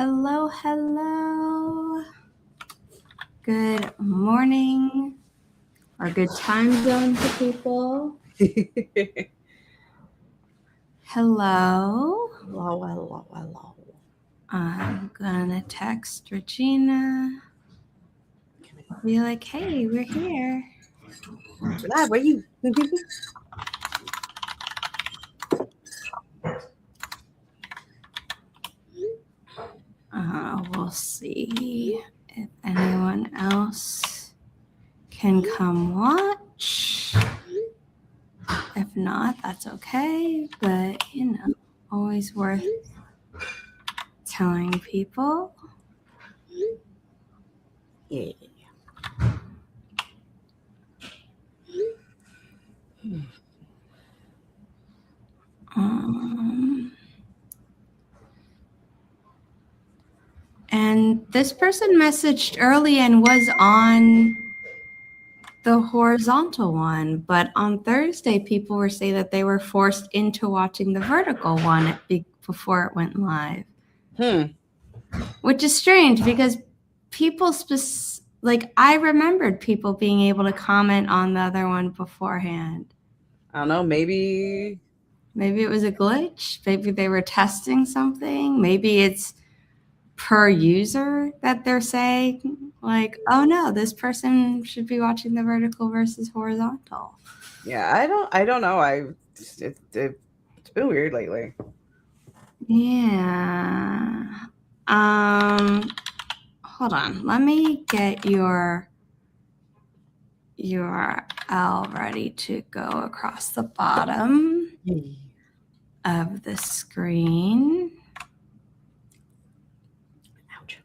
Hello, hello. Good morning or good time zone to people. Hello. Hello. I'm gonna text Regina. Be like, hey, we're here. Where are you? We'll see if anyone else can come watch. If not, that's okay. But, always worth telling people. Yeah. And this person messaged early and was on the horizontal one, but on Thursday, people were saying that they were forced into watching the vertical one before it went live. Which is strange because people I remembered people being able to comment on the other one beforehand. I don't know, maybe it was a glitch. Maybe they were testing something. Maybe it's per user that they're saying, like, oh no, this person should be watching the vertical versus horizontal. Yeah, I don't know. It's been weird lately. Yeah. Hold on. Let me get your URL ready to go across the bottom of the screen. Ouch.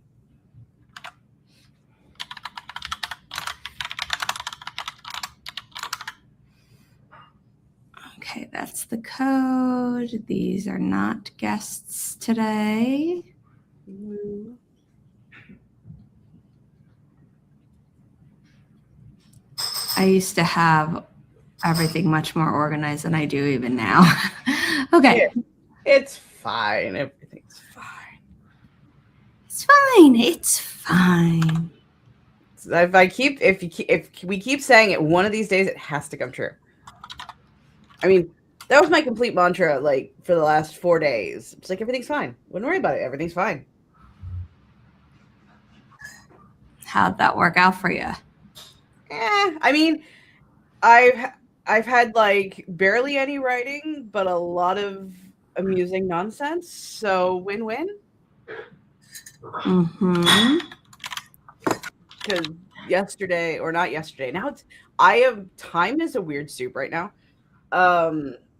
Okay, that's the code. These are not guests today. I used to have everything much more organized than I do even now. Okay. Yeah, it's fine. Everything's fine. It's fine. It's fine. If we keep saying it, one of these days it has to come true. I mean, that was my complete mantra, like, for the last 4 days. It's like, everything's fine. Wouldn't worry about it. Everything's fine. How'd that work out for you? I mean, I've had like barely any writing, but a lot of amusing nonsense. So win-win. Because yesterday, or not yesterday, now time is a weird soup right now.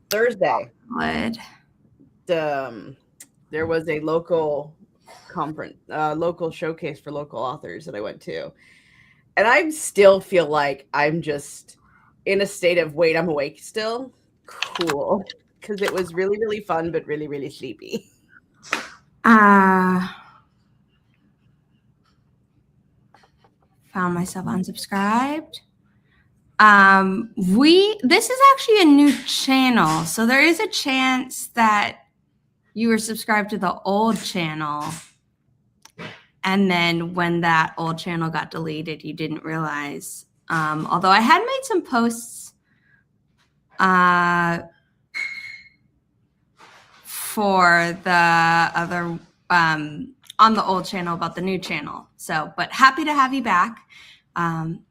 Thursday, there was a local conference, local showcase for local authors that I went to, and I still feel like I'm just in a state of wait, I'm awake still. Cool, because it was really, really fun, but really, really sleepy. Found myself unsubscribed. This is actually a new channel, so there is a chance that you were subscribed to the old channel, and then when that old channel got deleted, you didn't realize. Although I had made some posts for the other on the old channel about the new channel. So, but happy to have you back.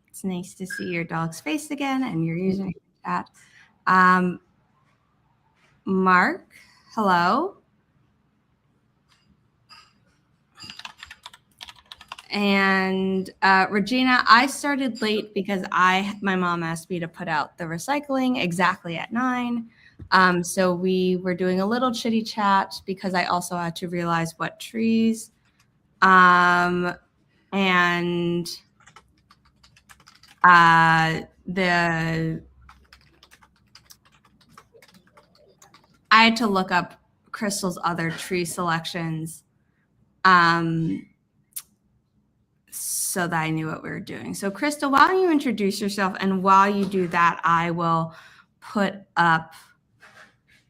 It's nice to see your dog's face again and your username chat. Mark, hello. And Regina, I started late because my mom asked me to put out the recycling exactly at 9. So we were doing a little chitty chat because I also had to realize what trees. And I had to look up Crystal's other tree selections so that I knew what we were doing. So Crystal, why don't you introduce yourself? And while you do that, I will put up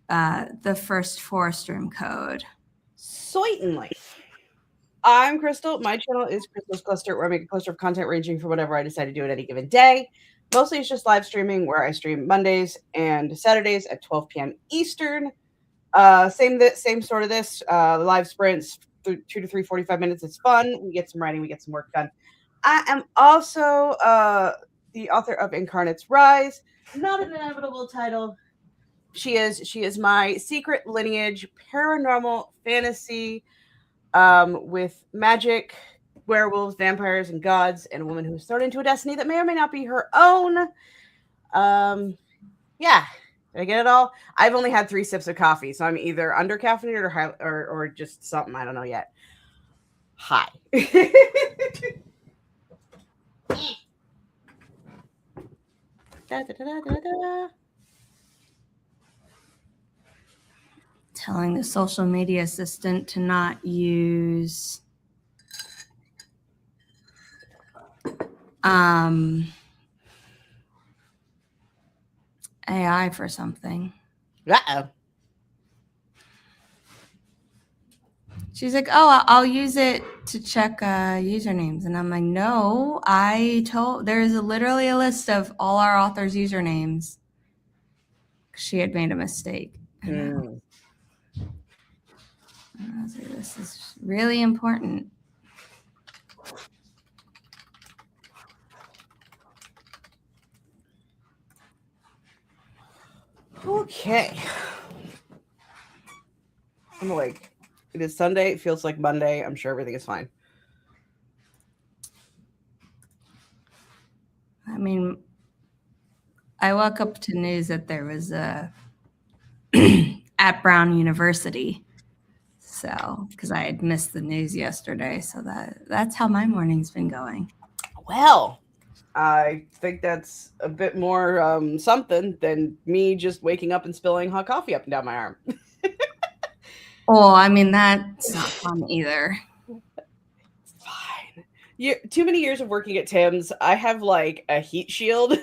the first forest room code. Certainly. I'm Crystal. My channel is Crystal's Cluster, where I make a cluster of content ranging from whatever I decide to do at any given day. Mostly it's just live streaming, where I stream Mondays and Saturdays at 12 p.m. Eastern. Same sort of this. Live sprints, 2 to 3, 45 minutes. It's fun. We get some writing, we get some work done. I am also the author of Incarnate's Rise. Not an inevitable title. She is my secret lineage paranormal fantasy with magic, werewolves, vampires, and gods, and a woman who's thrown into a destiny that may or may not be her own. Yeah. Did I get it all? I've only had 3 sips of coffee, so I'm either under caffeinated or just something. I don't know yet. Hi. Da, da, da, da, da. Telling the social media assistant to not use AI for something. Uh-oh. She's like, oh, I'll use it to check usernames. And I'm like, no, there's literally a list of all our authors' usernames. She had made a mistake. I was like, this is really important. Okay. I'm awake. It is Sunday. It feels like Monday. I'm sure everything is fine. I mean, I woke up to news that there was a at Brown University. So, because I had missed the news yesterday. So that's how my morning's been going. Well, I think that's a bit more something than me just waking up and spilling hot coffee up and down my arm. Oh, I mean, that's not fun either. It's fine. Too many years of working at Tim's. I have like a heat shield.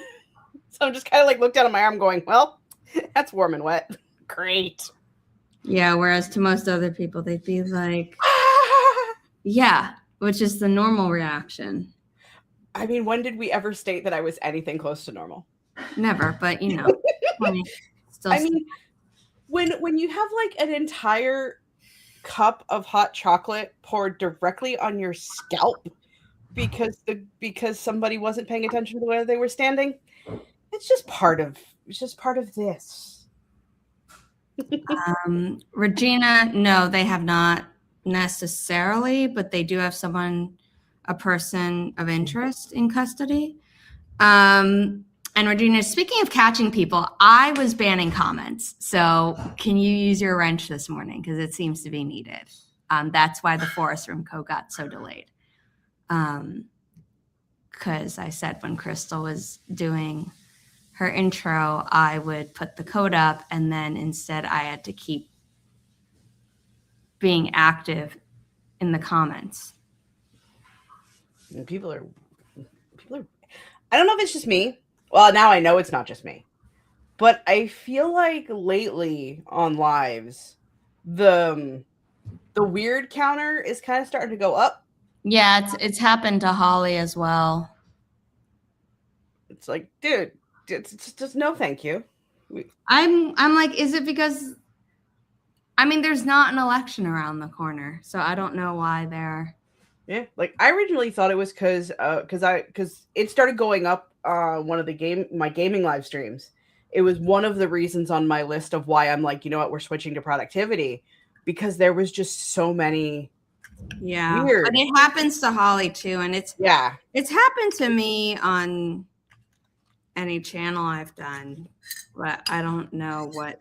So I'm just kind of like looked down at my arm going, well, that's warm and wet. Great. Yeah, whereas to most other people, they'd be like, yeah, which is the normal reaction. I mean, when did we ever state that I was anything close to normal? Never, but you know. I mean, when you have like an entire cup of hot chocolate poured directly on your scalp because somebody wasn't paying attention to where they were standing, it's just part of this. Regina, no, they have not necessarily, but they do have a person of interest in custody. And Regina, speaking of catching people, I was banning comments. So can you use your wrench this morning? Because it seems to be needed. That's why the Forest Room code got so delayed. Because I said when Crystal was doing her intro, I would put the code up, and then instead I had to keep being active in the comments. And people are I don't know if it's just me. Well, now I know it's not just me. But I feel like lately on lives, the weird counter is kind of starting to go up. Yeah, it's happened to Holly as well. It's like, dude, it's just no thank you. I'm like, is it because there's not an election around the corner, so I don't know why they're. Yeah, like I originally thought it was because it started going up one of my gaming live streams. It was one of the reasons on my list of why I'm like, you know what, we're switching to productivity, because there was just so many. Yeah, weird. but it happens to Holly too, and it's happened to me on any channel I've done, but I don't know what.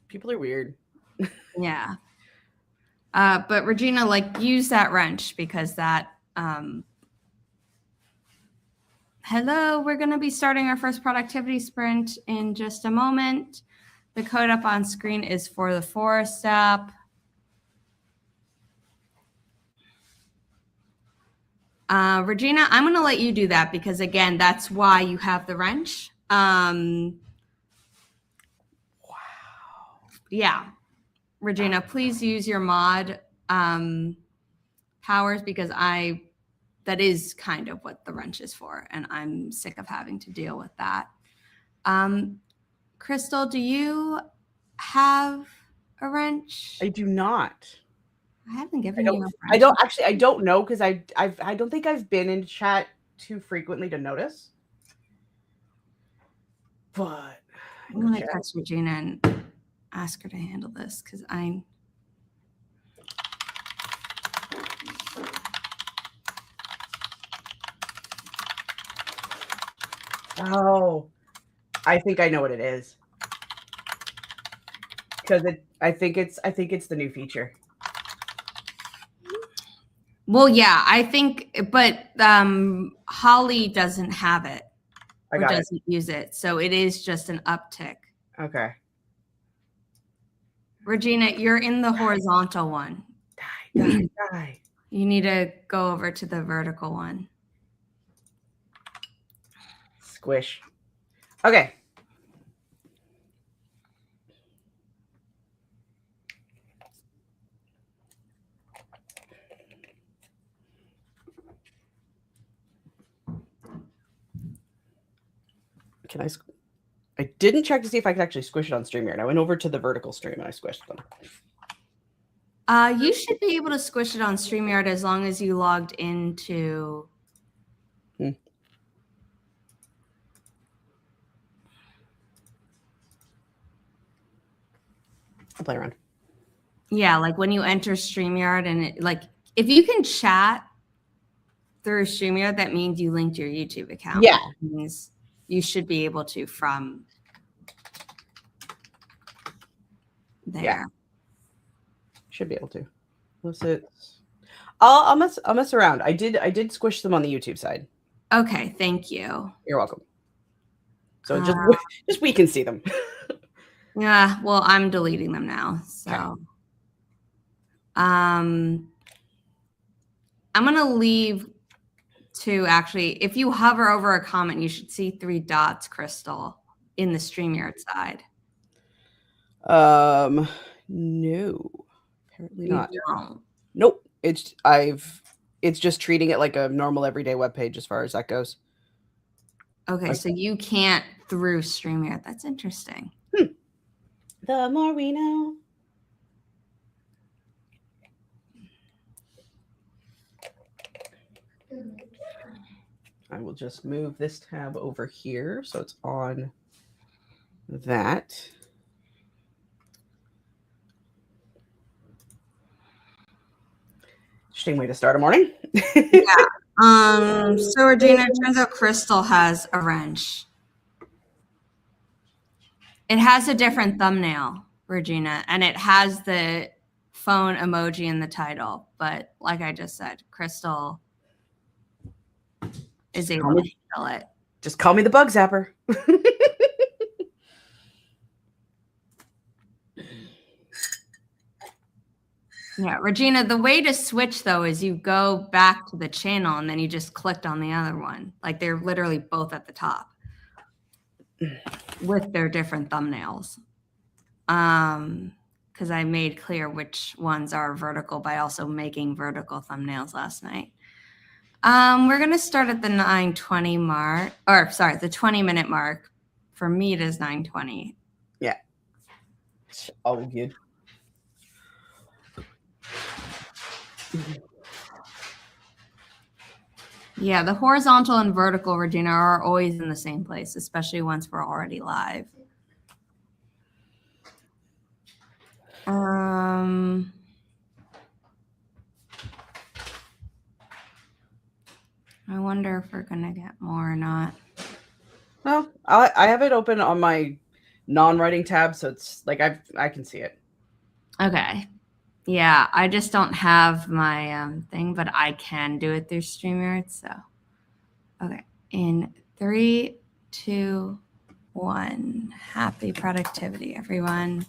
People are weird. Yeah. But Regina, like, use that wrench because that. Hello, we're going to be starting our first productivity sprint in just a moment. The code up on screen is for the Forest app. Regina, I'm going to let you do that because, again, that's why you have the wrench. Wow. Yeah. Regina, please use your mod powers because that is kind of what the wrench is for, and I'm sick of having to deal with that. Crystal, do you have a wrench? I do not. I haven't given you a wrench. I don't know because I don't think I've been in chat too frequently to notice. But I'm going to text Regina and ask her to handle this because Oh, I think I know what it is. Because I think it's the new feature. Well, yeah, I think, but Holly doesn't have it or doesn't use it, so it is just an uptick. Okay. Regina, you're in the horizontal one. Die. You need to go over to the vertical one. Squish. Okay. I didn't check to see if I could actually squish it on StreamYard. I went over to the vertical stream and I squished them. You should be able to squish it on StreamYard as long as you logged into. I'll play around. Yeah, like when you enter StreamYard and if you can chat through StreamYard, that means you linked your YouTube account. Yeah. That means you should be able to from there. Yeah. Should be able to. I'll mess around. I did squish them on the YouTube side. Okay, thank you. You're welcome. So just we can see them. Yeah, well, I'm deleting them now. So okay. I'm gonna leave to actually, if you hover over a comment, you should see 3 dots, Crystal, in the StreamYard side. No. Apparently not. Don't. Nope. It's just treating it like a normal everyday web page as far as that goes. Okay, so you can't through StreamYard. That's interesting. The more we know. I will just move this tab over here so it's on that. Interesting way to start a morning. Yeah. So Regina, it turns out Crystal has a wrench. It has a different thumbnail, Regina, and it has the phone emoji in the title. But like I just said, Crystal is able to handle it. Just call me the bug zapper. Yeah, Regina, the way to switch, though, is you go back to the channel and then you just clicked on the other one. Like they're literally both at the top with their different thumbnails. Because I made clear which ones are vertical by also making vertical thumbnails last night. We're going to start at the 9:20 mark, or sorry, the 20-minute mark. For me, it is 9:20. Yeah. All good. Yeah, the horizontal and vertical, Regina, are always in the same place, especially once we're already live. I wonder if we're going to get more or not. Well, I have it open on my non-writing tab, so it's like I can see it. Okay. Yeah, I just don't have my thing, but I can do it through StreamYard. So, okay. In 3, 2, 1. Happy productivity, everyone.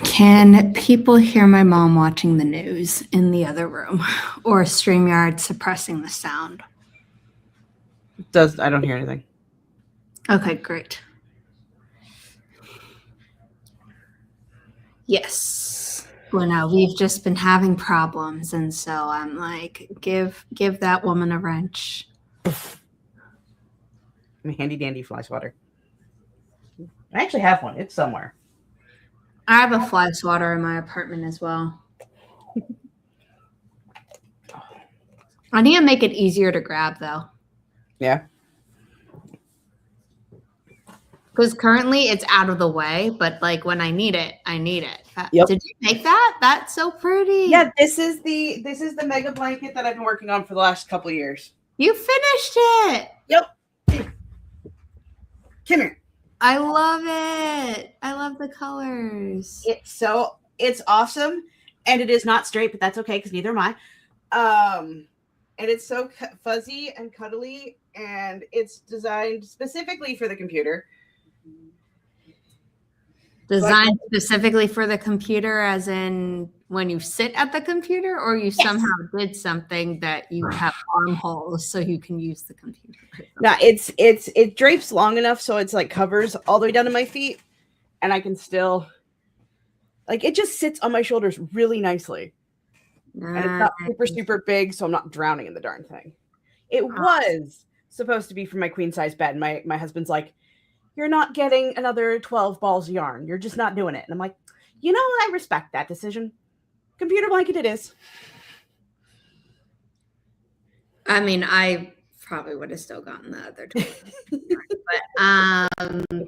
Can people hear my mom watching the news in the other room or StreamYard suppressing the sound? I don't hear anything. Okay, great. Yes. Well, no, we've just been having problems, and so I'm like, give that woman a wrench. Handy dandy fly swatter. I actually have one. It's somewhere. I have a fly swatter in my apartment as well. I need to make it easier to grab, though. Yeah. Because currently it's out of the way, but like when I need it, I need it. Yep. Did you make that? That's so pretty. Yeah, this is the mega blanket that I've been working on for the last couple of years. You finished it. Yep. Come here. I love it. I love the colors. It's awesome, and it is not straight, but that's okay because neither am I. And it's so fuzzy and cuddly, and it's designed specifically for the computer. Designed specifically for the computer, as in when you sit at the computer, or you somehow did something that you have armholes so you can use the computer. No, it drapes long enough so it's like covers all the way down to my feet, and I can still like it just sits on my shoulders really nicely. And it's not super big, so I'm not drowning in the darn thing. It was supposed to be for my queen size bed. My husband's like, you're not getting another 12 balls of yarn. You're just not doing it. And I'm like, I respect that decision. Computer blanket it is. I mean, I probably would have still gotten the other 12. But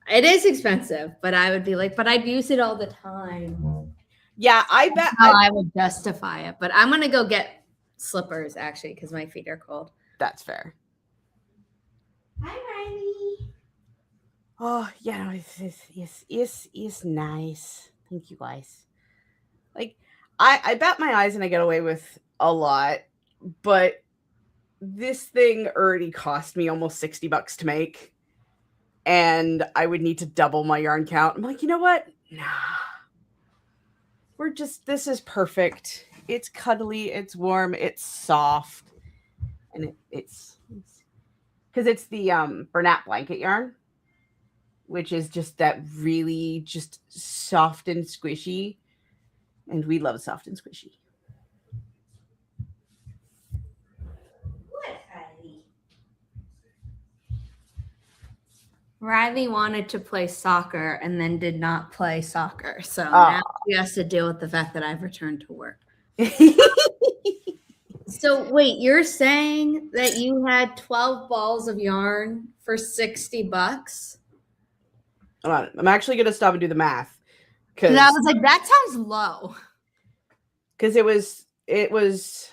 it is expensive, but I would be like, but I'd use it all the time. Yeah, I bet I would justify it. But I'm going to go get slippers, actually, because my feet are cold. That's fair. Hi, Riley. Oh, yeah, it's nice. Thank you, guys. Like, I bat my eyes and I get away with a lot, but this thing already cost me almost $60 to make, and I would need to double my yarn count. I'm like, you know what? Nah. This is perfect. It's cuddly, it's warm, it's soft, and it's because it's the Bernat blanket yarn, which is just that really just soft and squishy. And we love soft and squishy. What, Riley wanted to play soccer and then did not play soccer. So now she has to deal with the fact that I've returned to work. So wait, you're saying that you had 12 balls of yarn for $60? I'm actually going to stop and do the math. Because I was like, that sounds low. Because it was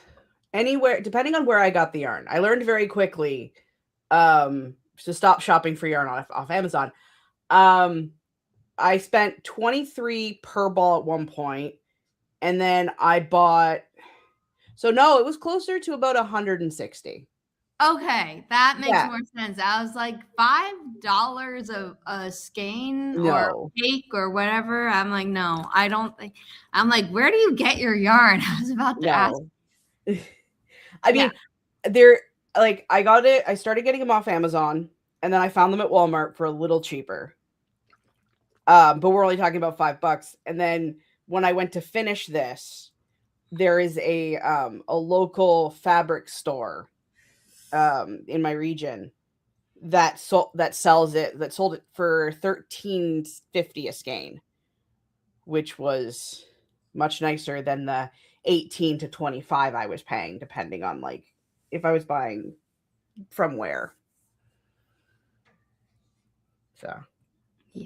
anywhere, depending on where I got the yarn. I learned very quickly to stop shopping for yarn off Amazon. I spent $23 per ball at one point, and then I bought. So no, it was closer to about $160. Okay, that makes more sense. I was like, $5 a skein or cake or whatever. I'm like, no, I don't think. I'm like, where do you get your yarn? I was about to ask. I mean, they're like, I got it. I started getting them off Amazon, and then I found them at Walmart for a little cheaper. But we're only talking about $5. And then when I went to finish this, there is a local fabric store in my region that sold it for $13.50 a skein, which was much nicer than the $18 to $25 I was paying, depending on like if I was buying from where. So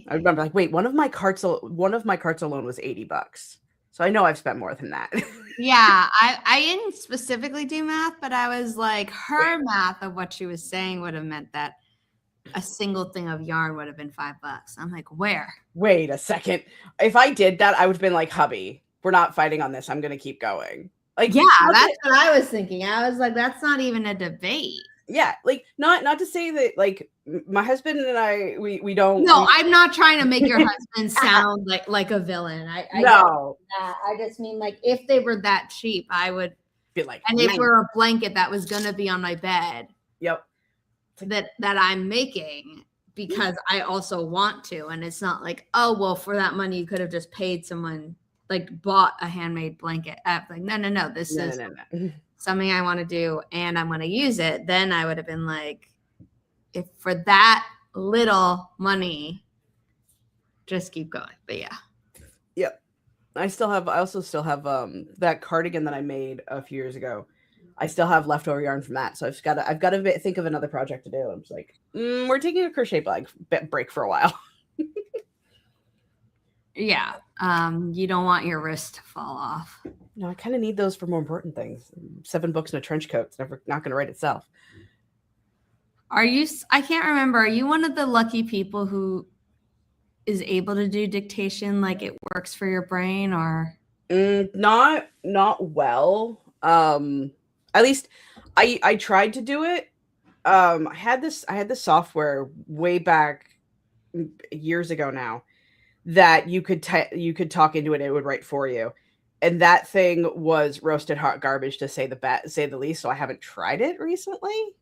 I remember like, wait, one of my carts alone was $80. So I know I've spent more than that. Yeah, I didn't specifically do math, but I was like, her math of what she was saying would have meant that a single thing of yarn would have been $5. I'm like, where? Wait a second. If I did that, I would have been like, hubby, we're not fighting on this. I'm going to keep going. Like, yeah, that's what I was thinking. I was like, that's not even a debate. Yeah, like not to say that like my husband and I we don't. No, I'm not trying to make your husband sound like a villain. I get No, that. I just mean like if they were that cheap, I would. be like, And if we're a blanket that was gonna be on my bed, yep, that I'm making because I also want to, and it's not like, oh well, for that money you could have just paid someone, like bought a handmade blanket. Like no, this is no. something I want to do and I'm going to use it. Then I would have been like, if for that little money, just keep going. But yeah. Yep. I also still have that cardigan that I made a few years ago. I still have leftover yarn from that, so I've got to think of another project to do. I'm just like, we're taking a crochet break for a while. Yeah. You don't want your wrist to fall off. No, I kind of need those for more important things. 7 books in a trench coat. It's not going to write itself. Are you? I can't remember. Are you one of the lucky people who is able to do dictation like it works for your brain, or not well. At least I tried to do it. I had this software way back years ago now that you could talk into it and it would write for you. And that thing was roasted hot garbage to say the least. So I haven't tried it recently.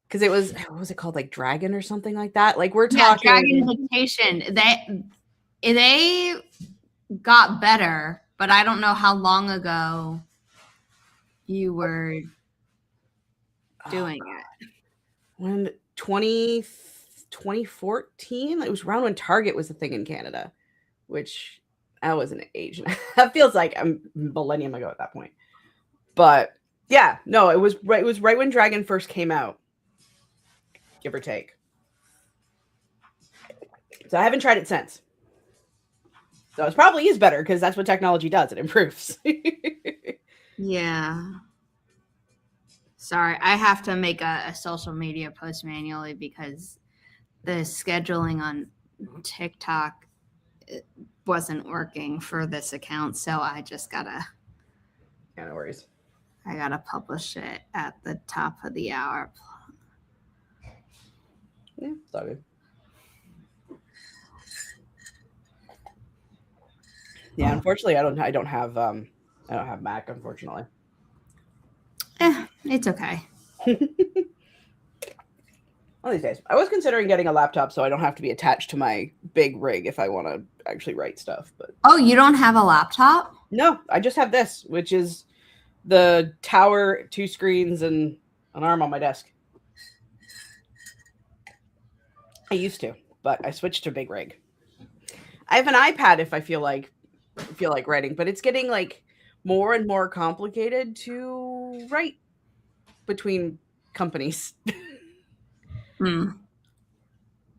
Because it was, what was it called? Like Dragon or something like that. Like we're talking Dragon dictation. They got better, but I don't know how long ago you were doing it. When 2014, it was around when Target was a thing in Canada, which I was an age. That feels like a millennium ago at that point. But yeah, no, it was right when Dragon first came out, give or take. So I haven't tried it since. So it probably is better because that's what technology does. It improves. Yeah. Sorry, I have to make a social media post manually because the scheduling on TikTok wasn't working for this account. So I just gotta. Yeah, no worries. I gotta publish it at the top of the hour. Yeah, sorry. Yeah, unfortunately, I don't have Mac. Unfortunately, it's okay. One of these days, I was considering getting a laptop so I don't have to be attached to my big rig if I want to actually write stuff. But oh, you don't have a laptop? No, I just have this, which is the tower, 2 screens, and an arm on my desk. I used to, but I switched to big rig. I have an iPad if I feel like writing, but it's getting like more and more complicated to write between companies.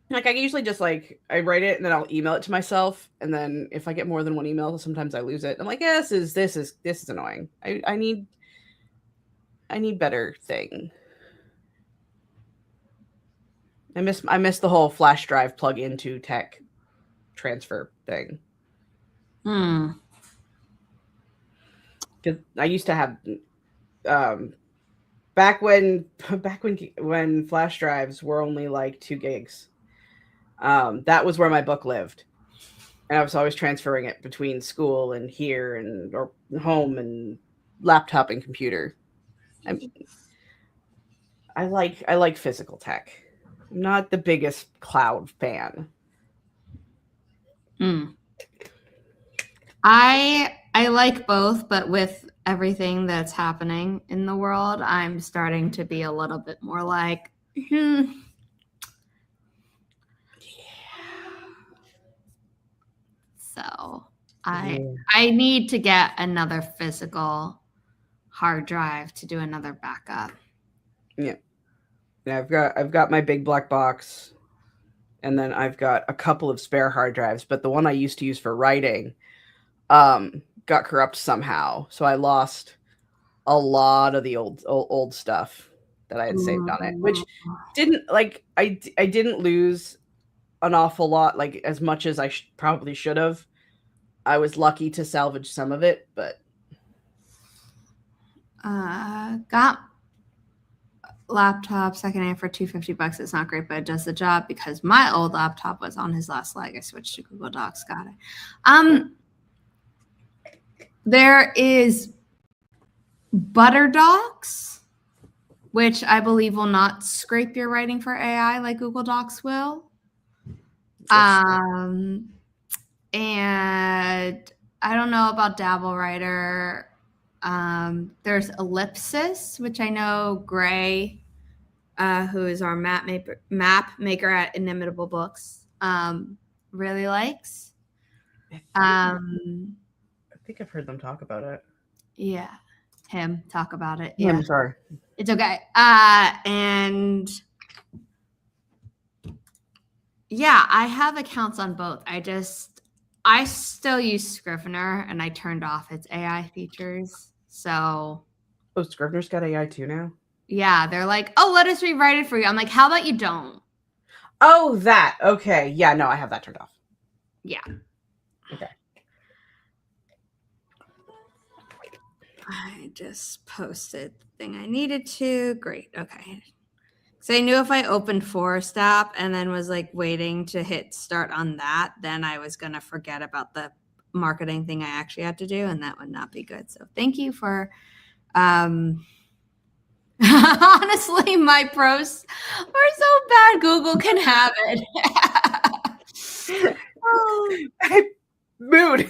Like I usually just I write it and then I'll email it to myself, and then if I get more than one email, sometimes I lose it. I'm like, yeah, this is annoying. I need better thing. I miss the whole flash drive plug into tech transfer thing. Because I used to have back when flash drives were only like 2 gigs. That was where my book lived, and I was always transferring it between school and here and or home and laptop and computer. I like physical tech. I'm not the biggest cloud fan. I like both, but with everything that's happening in the world, I'm starting to be a little bit more like, So I need to get another physical hard drive to do another backup. Yeah. I've got my big black box, and then I've got a couple of spare hard drives, but the one I used to use for writing got corrupt somehow. So I lost a lot of the old stuff that I had saved on it, which didn't I didn't lose an awful lot, like as much as I probably should have. I was lucky to salvage some of it, but laptop secondhand for $250. It's not great, but it does the job because my old laptop was on his last leg. I switched to Google Docs. Got it. There is ButterDocs, which I believe will not scrape your writing for AI like Google Docs will. And I don't know about Dabble Writer. There's Ellipsis, which I know Gray, who is our map maker at Inimitable Books, really likes. I think I've heard them talk about it. Yeah, him talk about it. Yeah, Yeah, I'm sorry. it's okay. And yeah, I have accounts on both. I still use Scrivener, and I turned off its AI features. So, oh, Scrivener's got AI too now? Yeah, they're like, oh, let us rewrite it for you. I'm like, how about you don't? Oh, that. Okay. Yeah, no, I have that turned off. Yeah. Okay. I just posted the thing I needed to. Great. Okay. So I knew if I opened Forest app and then was like waiting to hit start on that, then I was going to forget about the marketing thing I actually had to do, and that would not be good. So thank you for honestly, my pros are so bad Google can have it. Mood.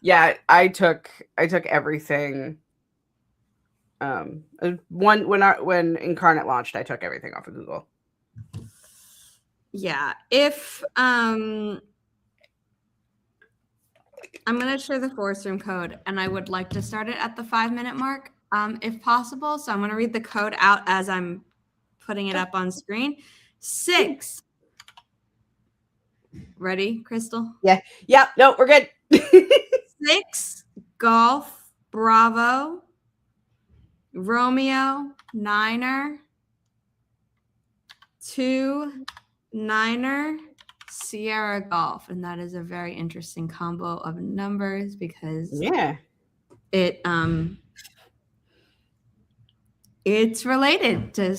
Yeah, I took everything. When Incarnate launched, I took everything off of Google. Yeah, if I'm going to share the Forest Room code, and I would like to start it at the 5-minute mark, if possible. So I'm going to read the code out as I'm putting it up on screen. 6. Ready, Crystal? Yeah. No, we're good. 6 Golf Bravo Romeo Niner 2 Niner Sierra Golf, and that is a very interesting combo of numbers because it's related to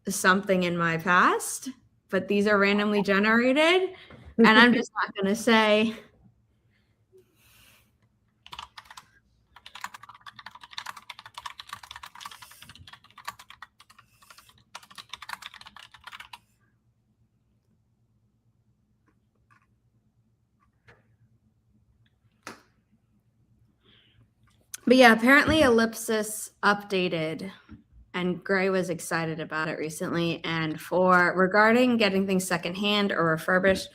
something in my past, but these are randomly generated, and I'm just not going to say. But yeah, apparently Ellipsis updated, and Gray was excited about it recently. And regarding getting things secondhand or refurbished,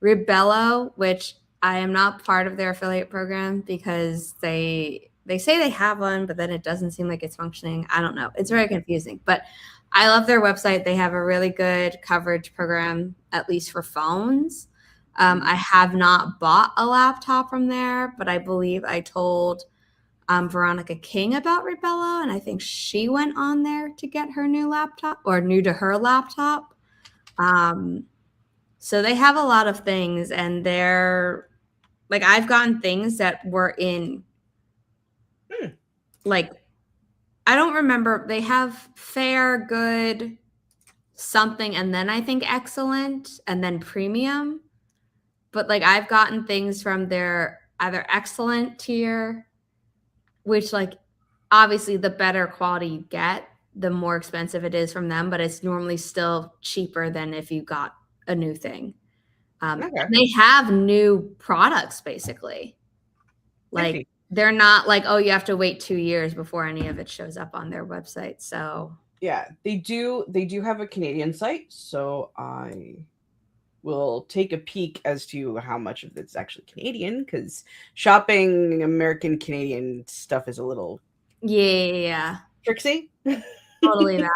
Ribello, which I am not part of their affiliate program because they say they have one, but then it doesn't seem like it's functioning. I don't know. It's very confusing, but I love their website. They have a really good coverage program, at least for phones. I have not bought a laptop from there, but I believe I told Veronica King about Ribello, and I think she went on there to get her new laptop, or new to her laptop. So they have a lot of things, and they're like, I've gotten things that were in like, I don't remember. They have fair, good, something, and then I think excellent, and then premium. But like, I've gotten things from their either excellent tier, which like obviously the better quality you get, the more expensive it is from them, but it's normally still cheaper than if you got a new thing. They have new products basically. Like they're not like, oh, you have to wait 2 years before any of it shows up on their website. So yeah, they do have a Canadian site, so I will take a peek as to how much of it's actually Canadian, because shopping American Canadian stuff is a little tricksy. Totally valid.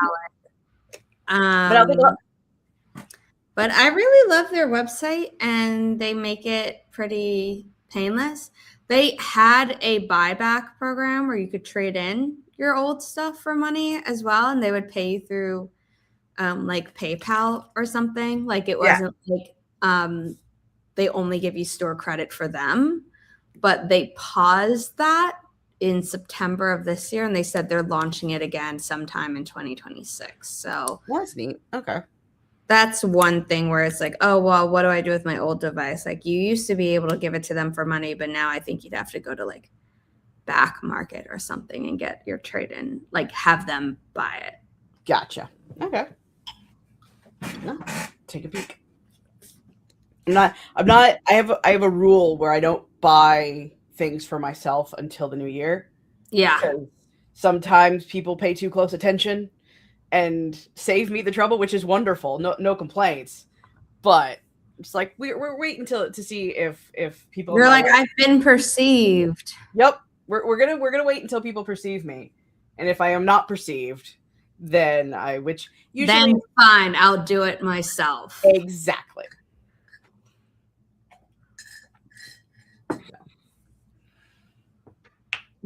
But I really love their website, and they make it pretty painless. They had a buyback program where you could trade in your old stuff for money as well, and they would pay you through like PayPal or something. Like it wasn't like they only give you store credit for them, but they paused that in September of this year, and they said they're launching it again sometime in 2026. So That's neat. Okay. that's one thing where it's like, oh, well, what do I do with my old device? Like, you used to be able to give it to them for money, but now I think you'd have to go to like Back Market or something and get your trade-in, like have them buy it. Gotcha. Okay. No, take a peek. I have a rule where I don't buy things for myself until the new year. Yeah. Because sometimes people pay too close attention and save me the trouble, which is wonderful. No complaints. But it's like we're waiting to see if people. You're like, I've been perceived. Yep. We're gonna wait until people perceive me, and if I am not perceived, then which usually Then fine, I'll do it myself. exactly.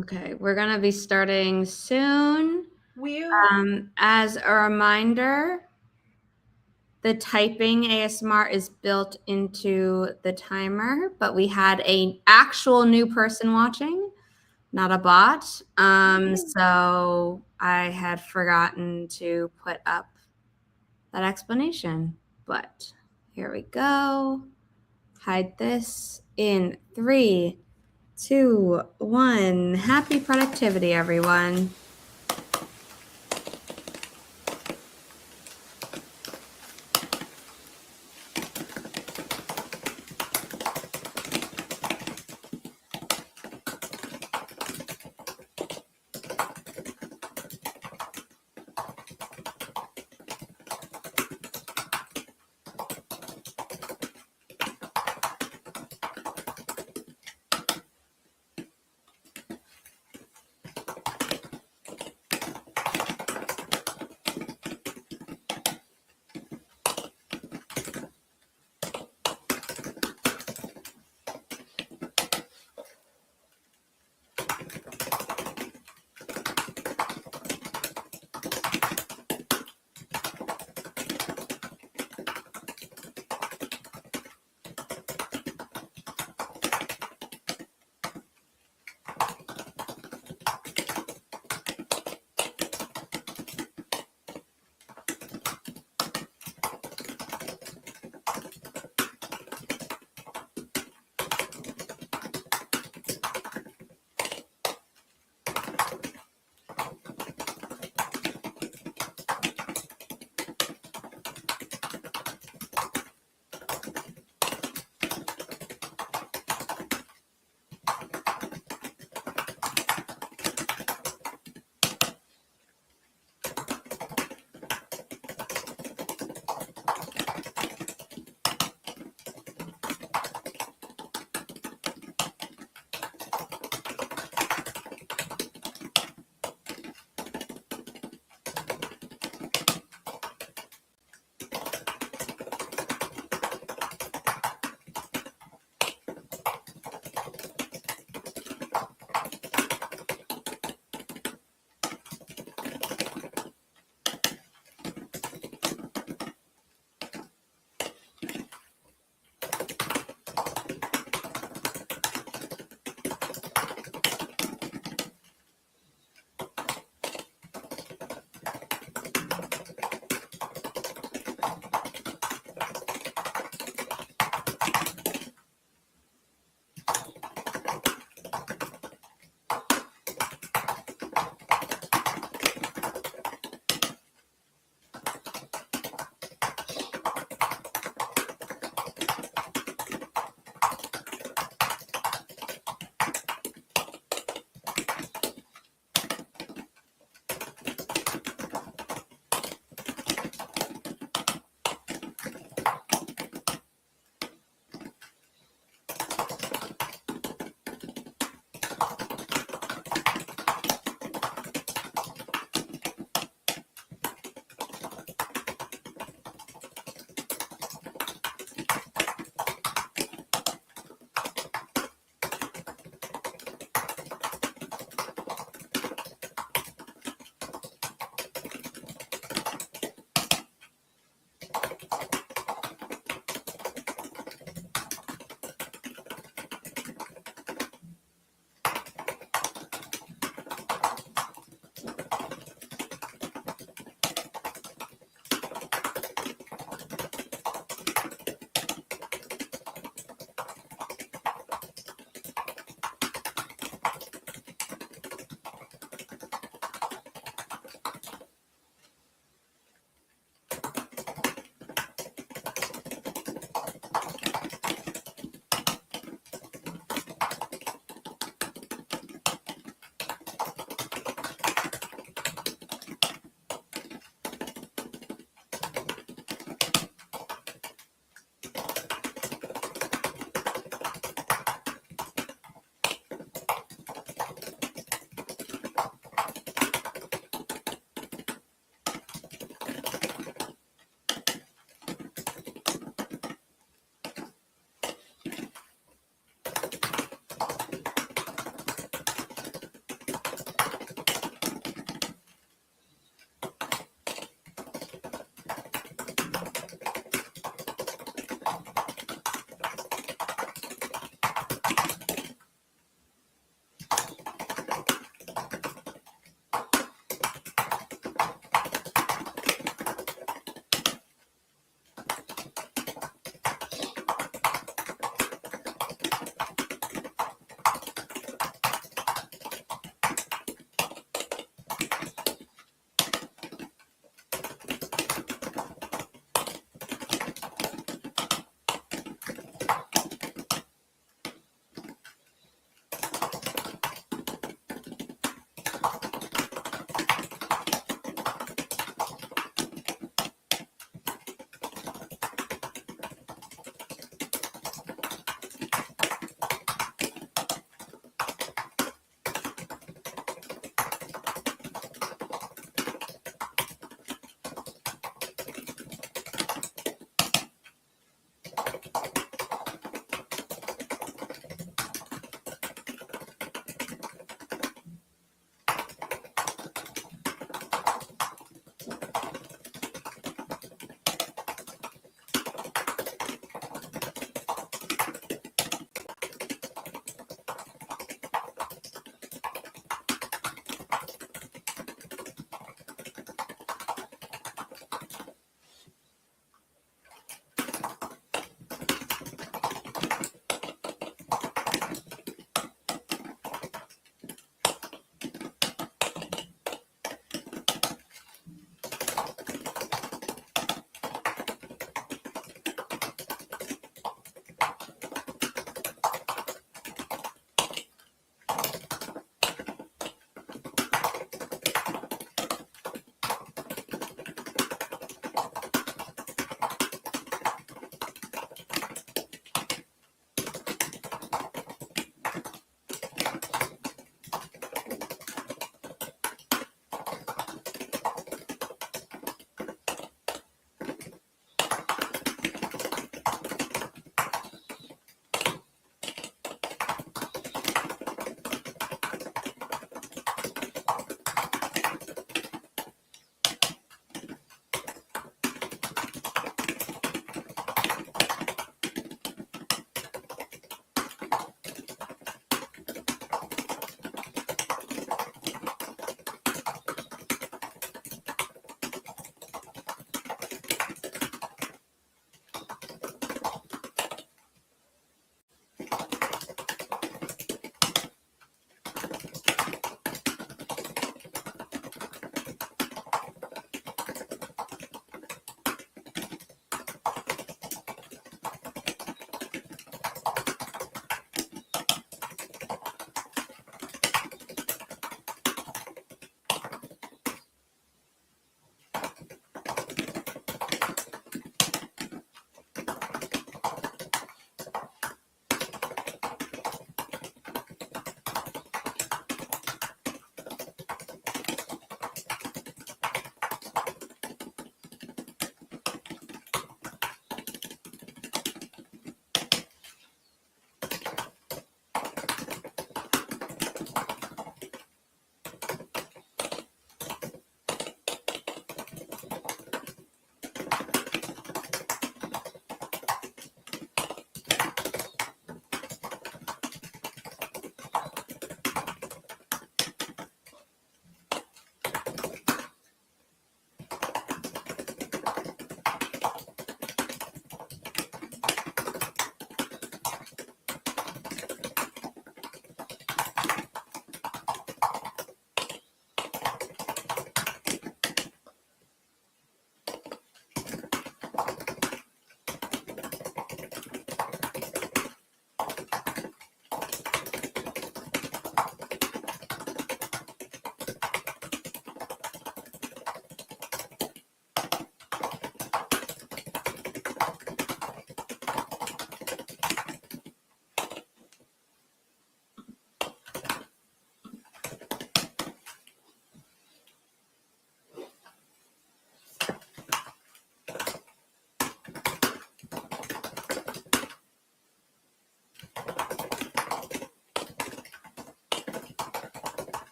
Okay, we're gonna be starting soon. As a reminder, the typing ASMR is built into the timer, but we had an actual new person watching, not a bot. So I had forgotten to put up that explanation, but here we go. Hide this in 3, 2, 1. Happy productivity, everyone.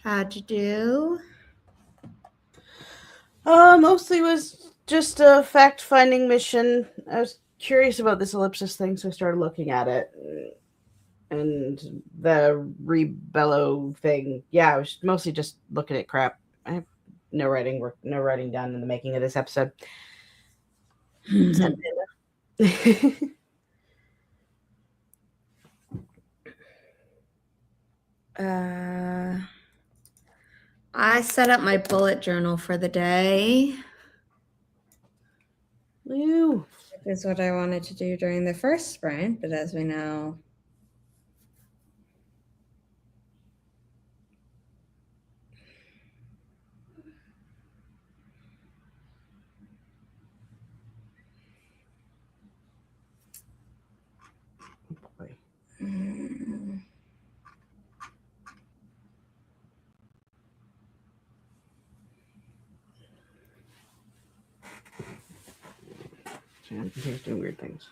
How'd you do? Mostly was just a fact-finding mission. I was curious about this ellipsis thing, so I started looking at it. And the rebello thing. Yeah, I was mostly just looking at crap. I have no writing done in the making of this episode. I set up my bullet journal for the day. Woo. Which is what I wanted to do during the first sprint, but as we know, Boy. He's doing weird things.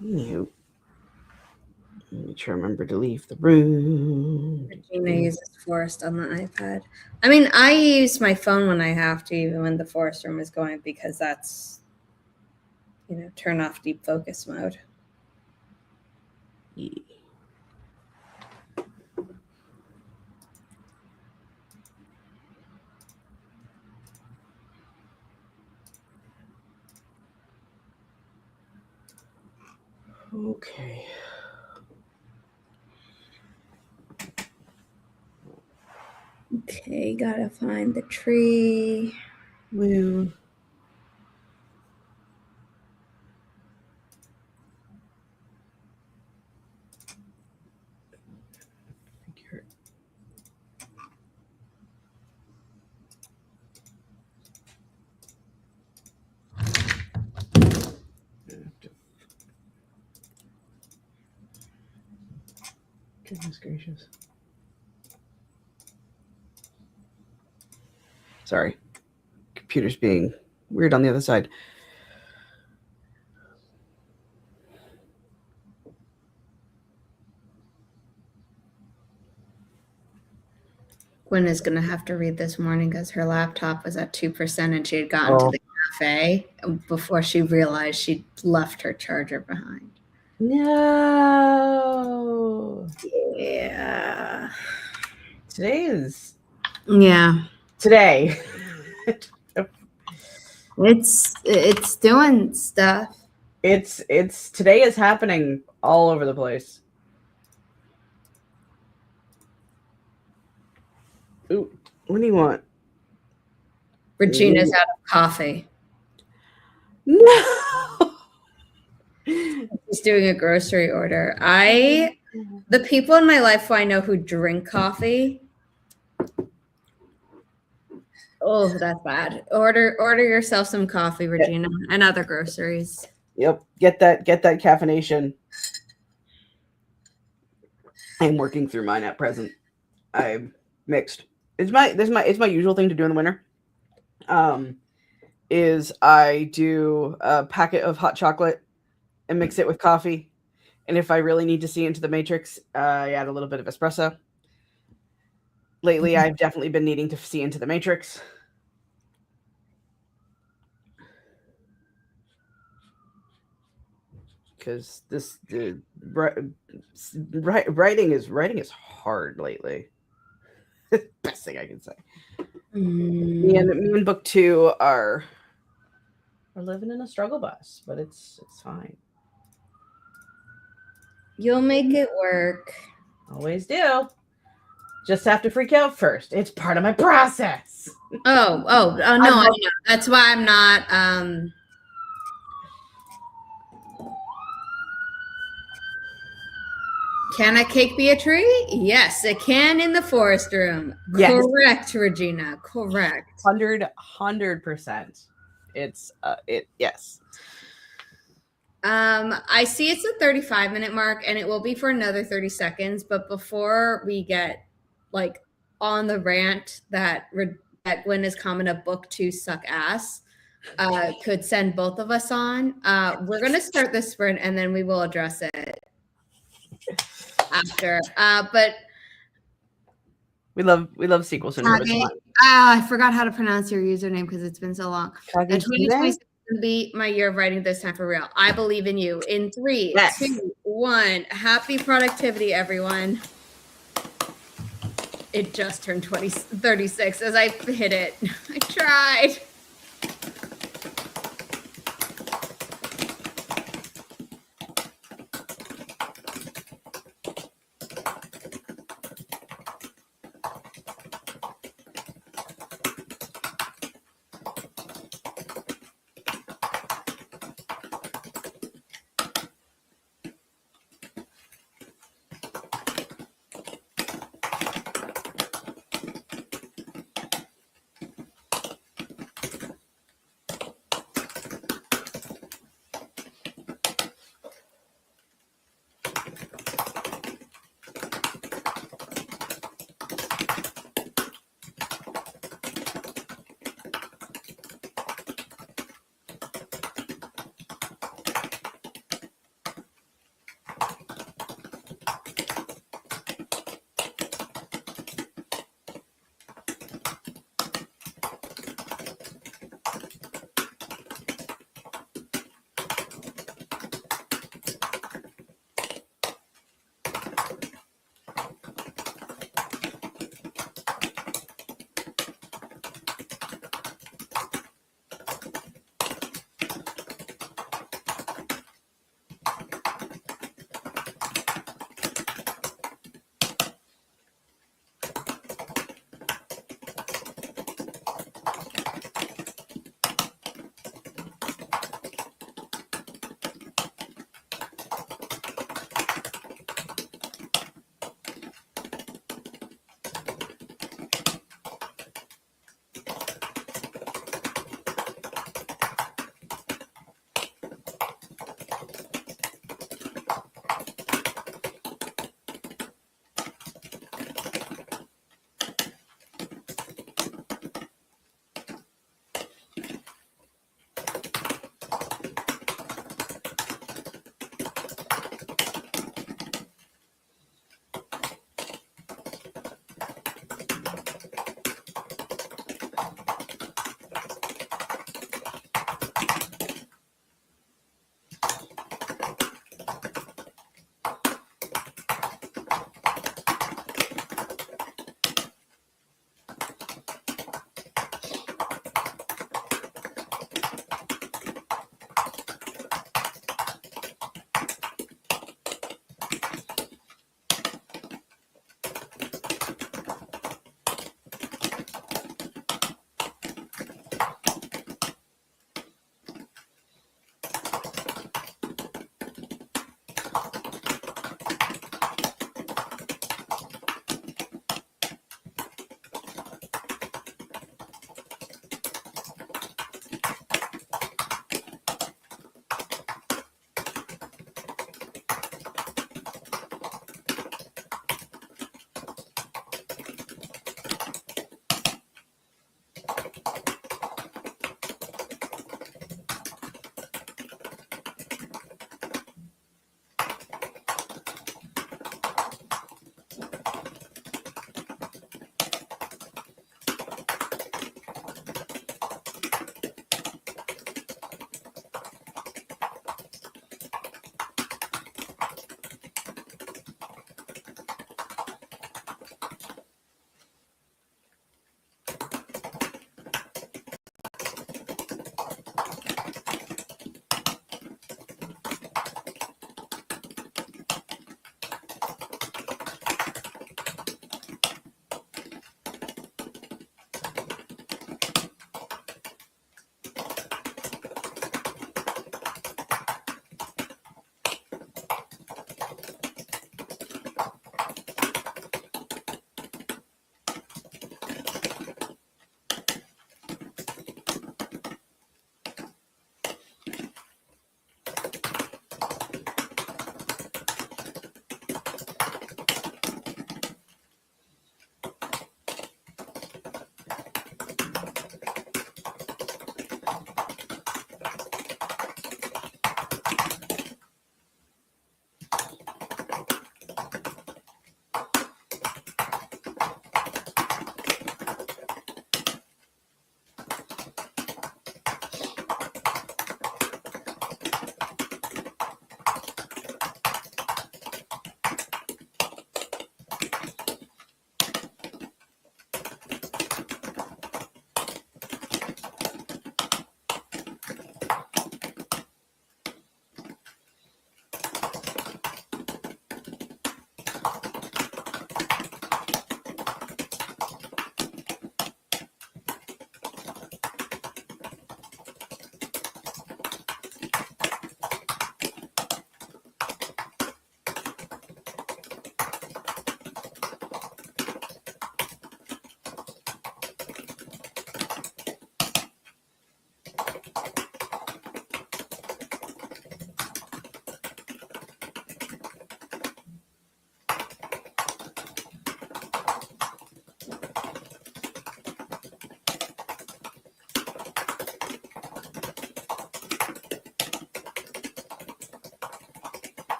Nope. Make sure I remember to leave the room. Regina uses Forest on the iPad. I mean, I use my phone when I have to, even when the Forest room is going, because that's, turn off deep focus mode. Yeah. Okay. Okay, gotta find the tree. Woo. Goodness gracious. Sorry. Computer's being weird on the other side. Gwen is going to have to read this morning because her laptop was at 2% and she had gotten to the cafe before she realized she'd left her charger behind. No. Yeah. Today is. Yeah. Today. It's doing stuff. It's today is happening all over the place. Ooh, what do you want? Regina's out of coffee. No. She's doing a grocery order. The people in my life who I know who drink coffee. Oh, that's bad. Order yourself some coffee, Regina, and other groceries. Yep, get that caffeination. I'm working through mine at present. I'm mixed. It's my usual thing to do in the winter. Is I do a packet of hot chocolate and mix it with coffee, and if I really need to see into the matrix, I add a little bit of espresso. Lately, I've definitely been needing to see into the matrix. Because writing is hard lately. Best thing I can say. Me and book 2 are living in a struggle bus, but it's fine. You'll make it work. Always do. Just have to freak out first. It's part of my process. Oh no, I know. That's why I'm not. Can a cake be a tree? Yes, it can in the forest room. Yes. Correct, Regina. Correct. 100%. It's yes. I see it's a 35-minute mark, and it will be for another 30 seconds. But before we get on the rant that Gwen is comment of book 2 suck ass, could send both of us on. We're going to start the sprint and then we will address it after. But we love SQL Server. I forgot how to pronounce your username because it's been so long. 2026 is going to be my year of writing this time for real. I believe in you. In 3, 2, 1. Happy productivity, everyone. It just turned 36 as I hit it. I tried.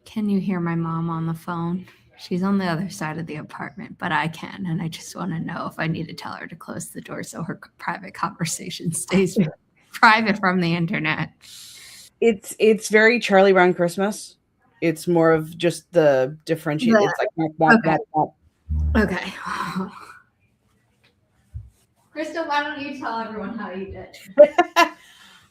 Can you hear my mom on the phone? She's on the other side of the apartment, but I can. And I just want to know if I need to tell her to close the door so her private conversation stays private from the internet. It's very Charlie Brown Christmas. It's more of just the differentiate. It's like womp, Okay. womp, womp. Okay. Krista, why don't you tell everyone how you did?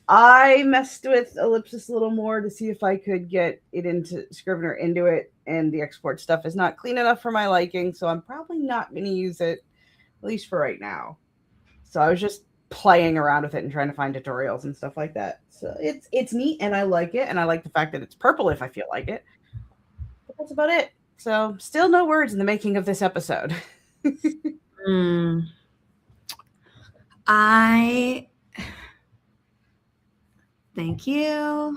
I messed with Ellipsis a little more to see if I could get it into Scrivener into it, and the export stuff is not clean enough for my liking, so I'm probably not going to use it, at least for right now. So I was just playing around with it and trying to find tutorials and stuff like that. So it's neat, and I like it, and I like the fact that it's purple if I feel like it. But that's about it. So still no words in the making of this episode. Thank you.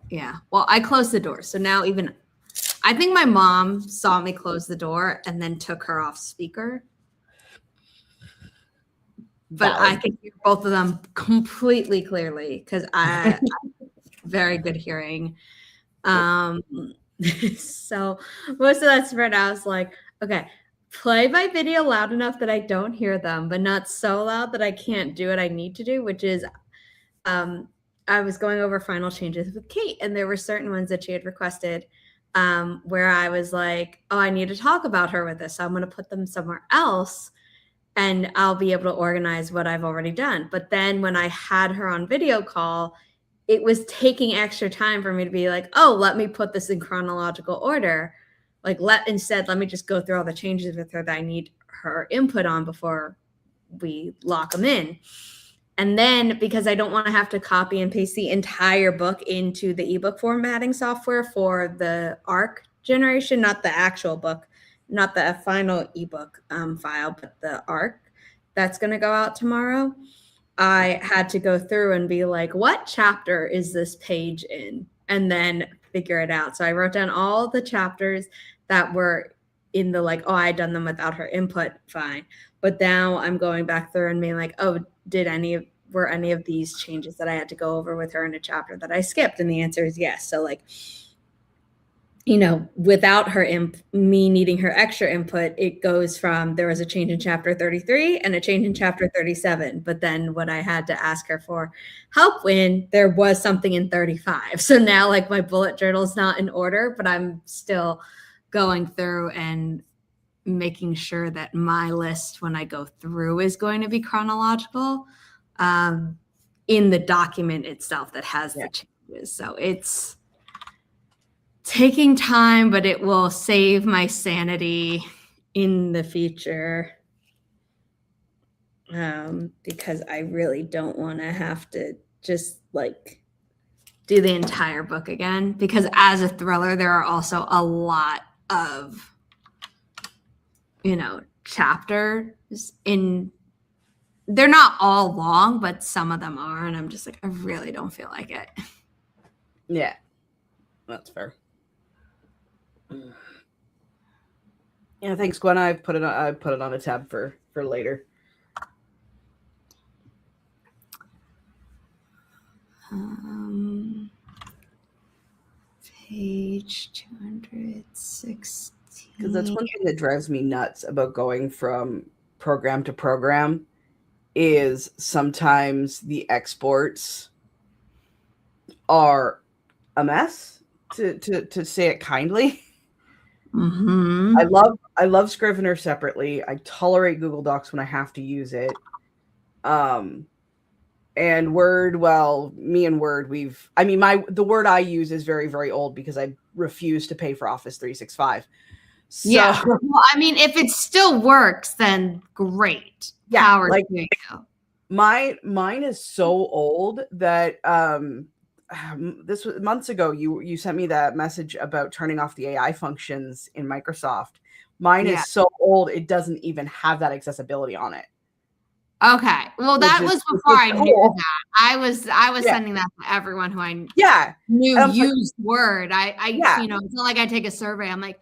Yeah. Well, I closed the door. So now I think my mom saw me close the door and then took her off speaker. But I can hear both of them completely clearly because I have very good hearing. So most of that spread, I was like, okay, play my video loud enough that I don't hear them, but not so loud that I can't do what I need to do, which is I was going over final changes with Kate, and there were certain ones that she had requested where I was like, oh, I need to talk about her with this. So I'm going to put them somewhere else, and I'll be able to organize what I've already done. But then when I had her on video call, it was taking extra time for me to be like, oh, let me put this in chronological order. Like, let me just go through all the changes with her that I need her input on before we lock them in. And then because I don't want to have to copy and paste the entire book into the ebook formatting software for the ARC generation, not the actual book, not the final ebook file, but the ARC that's going to go out tomorrow, I had to go through and be like, what chapter is this page in? And then figure it out. So I wrote down all the chapters that were in the like, oh, I had done them without her input, fine. But now I'm going back through and being like, oh, were any of these changes that I had to go over with her in a chapter that I skipped? And the answer is yes. So like, without me needing her extra input, it goes from there was a change in chapter 33 and a change in chapter 37. But then what I had to ask her for help when there was something in 35. So now like my bullet journal is not in order, but I'm still going through and making sure that my list when I go through is going to be chronological in the document itself that has the changes. So it's taking time, but it will save my sanity in the future because I really don't want to have to just like do the entire book again, because as a thriller, there are also a lot of, chapters in. They're not all long, but some of them are. And I'm just like, I really don't feel like it. Yeah, that's fair. Yeah, thanks, Gwen. I put it on a tab for later. Page 216. Because that's one thing that drives me nuts about going from program to program is sometimes the exports are a mess, to say it kindly. Mm-hmm. I love Scrivener separately. I tolerate Google Docs when I have to use it. And Word, well, me and Word, the Word I use is very, very old because I refuse to pay for Office 365. So, yeah. Well, if it still works, then great. Yeah. Power like to you. mine is so old that this was months ago. You sent me that message about turning off the AI functions in Microsoft. Mine is so old it doesn't even have that accessibility on it. Okay. Well, that was before I knew that. I was sending that to everyone who I knew used Word. It's not like I take a survey. I'm like,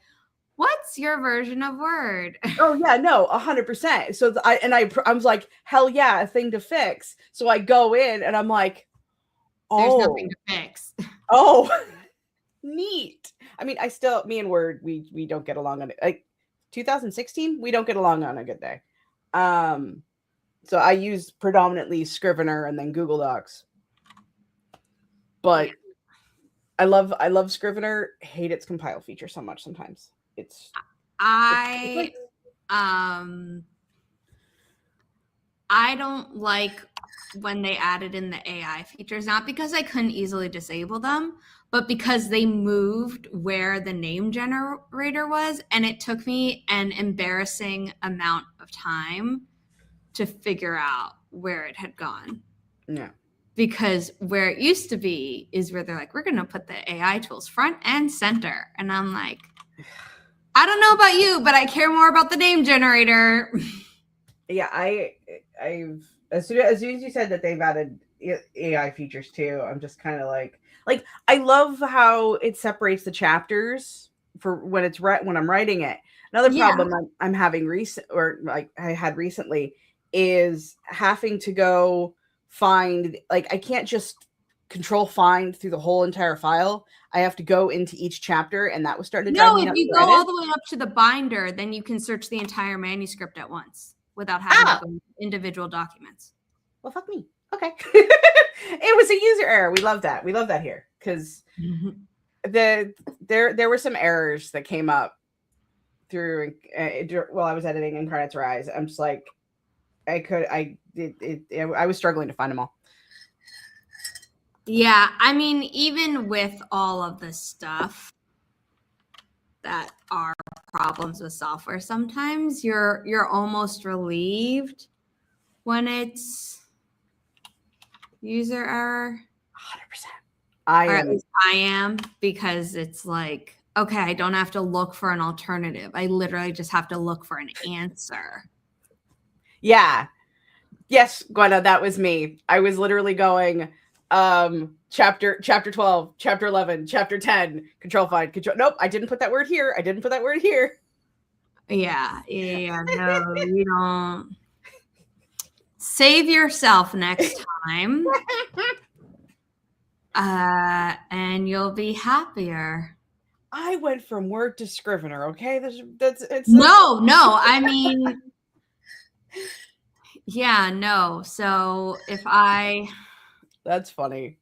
what's your version of Word? Oh yeah, no, 100%. So I was like, hell yeah, a thing to fix. So I go in and I'm like, there's nothing to fix. Oh, neat. I mean, me and Word, we don't get along on it. Like 2016, we don't get along on a good day. So I use predominantly Scrivener and then Google Docs. But I love Scrivener. Hate its compile feature so much sometimes. I don't like when they added in the AI features, not because I couldn't easily disable them, but because they moved where the name generator was, and it took me an embarrassing amount of time to figure out where it had gone. Yeah. Because where it used to be is where they're like, we're going to put the AI tools front and center. And I'm like, I don't know about you, but I care more about the name generator. Yeah, I've as soon as you said that they've added AI features too, I'm just kind of like I love how it separates the chapters for when I'm writing it. Another problem I'm having I had recently is having to go find, like, I can't just control find through the whole entire file. I have to go into each chapter, and that was starting to drive me nuts. No, if you go all the way up to the binder, then you can search the entire manuscript at once without having to go into individual documents. Well, fuck me. Okay. It was a user error. We love that. We love that here because there were some errors that came up through while I was editing Incarnate's Rise. I'm just like, I was struggling to find them all. Yeah, I mean, even with all of this stuff that are problems with software, sometimes you're almost relieved when it's user error. 100%. At least I am, because it's like, okay, I don't have to look for an alternative. I literally just have to look for an answer. Yeah. Yes, Gwenna, that was me. I was literally going chapter 12, chapter 11, chapter 10, control find, control. Nope, I didn't put that word here. Yeah, no, you don't. Save yourself next time. And you'll be happier. I went from Word to Scrivener, okay? No, I mean, yeah, no. So that's funny.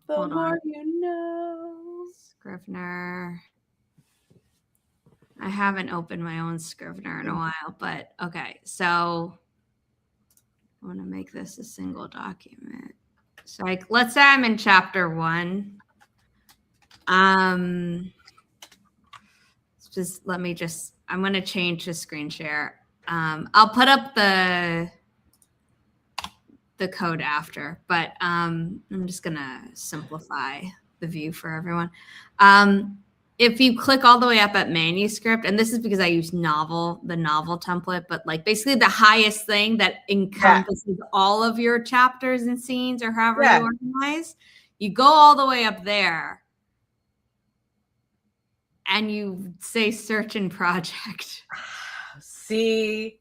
The more you know. Scrivener. I haven't opened my own Scrivener in a while, but okay. So I want to make this a single document. So let's say I'm in chapter 1. I'm going to change the screen share. I'll put up the code after, but I'm just going to simplify the view for everyone. If you click all the way up at manuscript, and this is because I use the novel template, but like basically the highest thing that encompasses all of your chapters and scenes, or however you organize, you go all the way up there and you say search in project. See.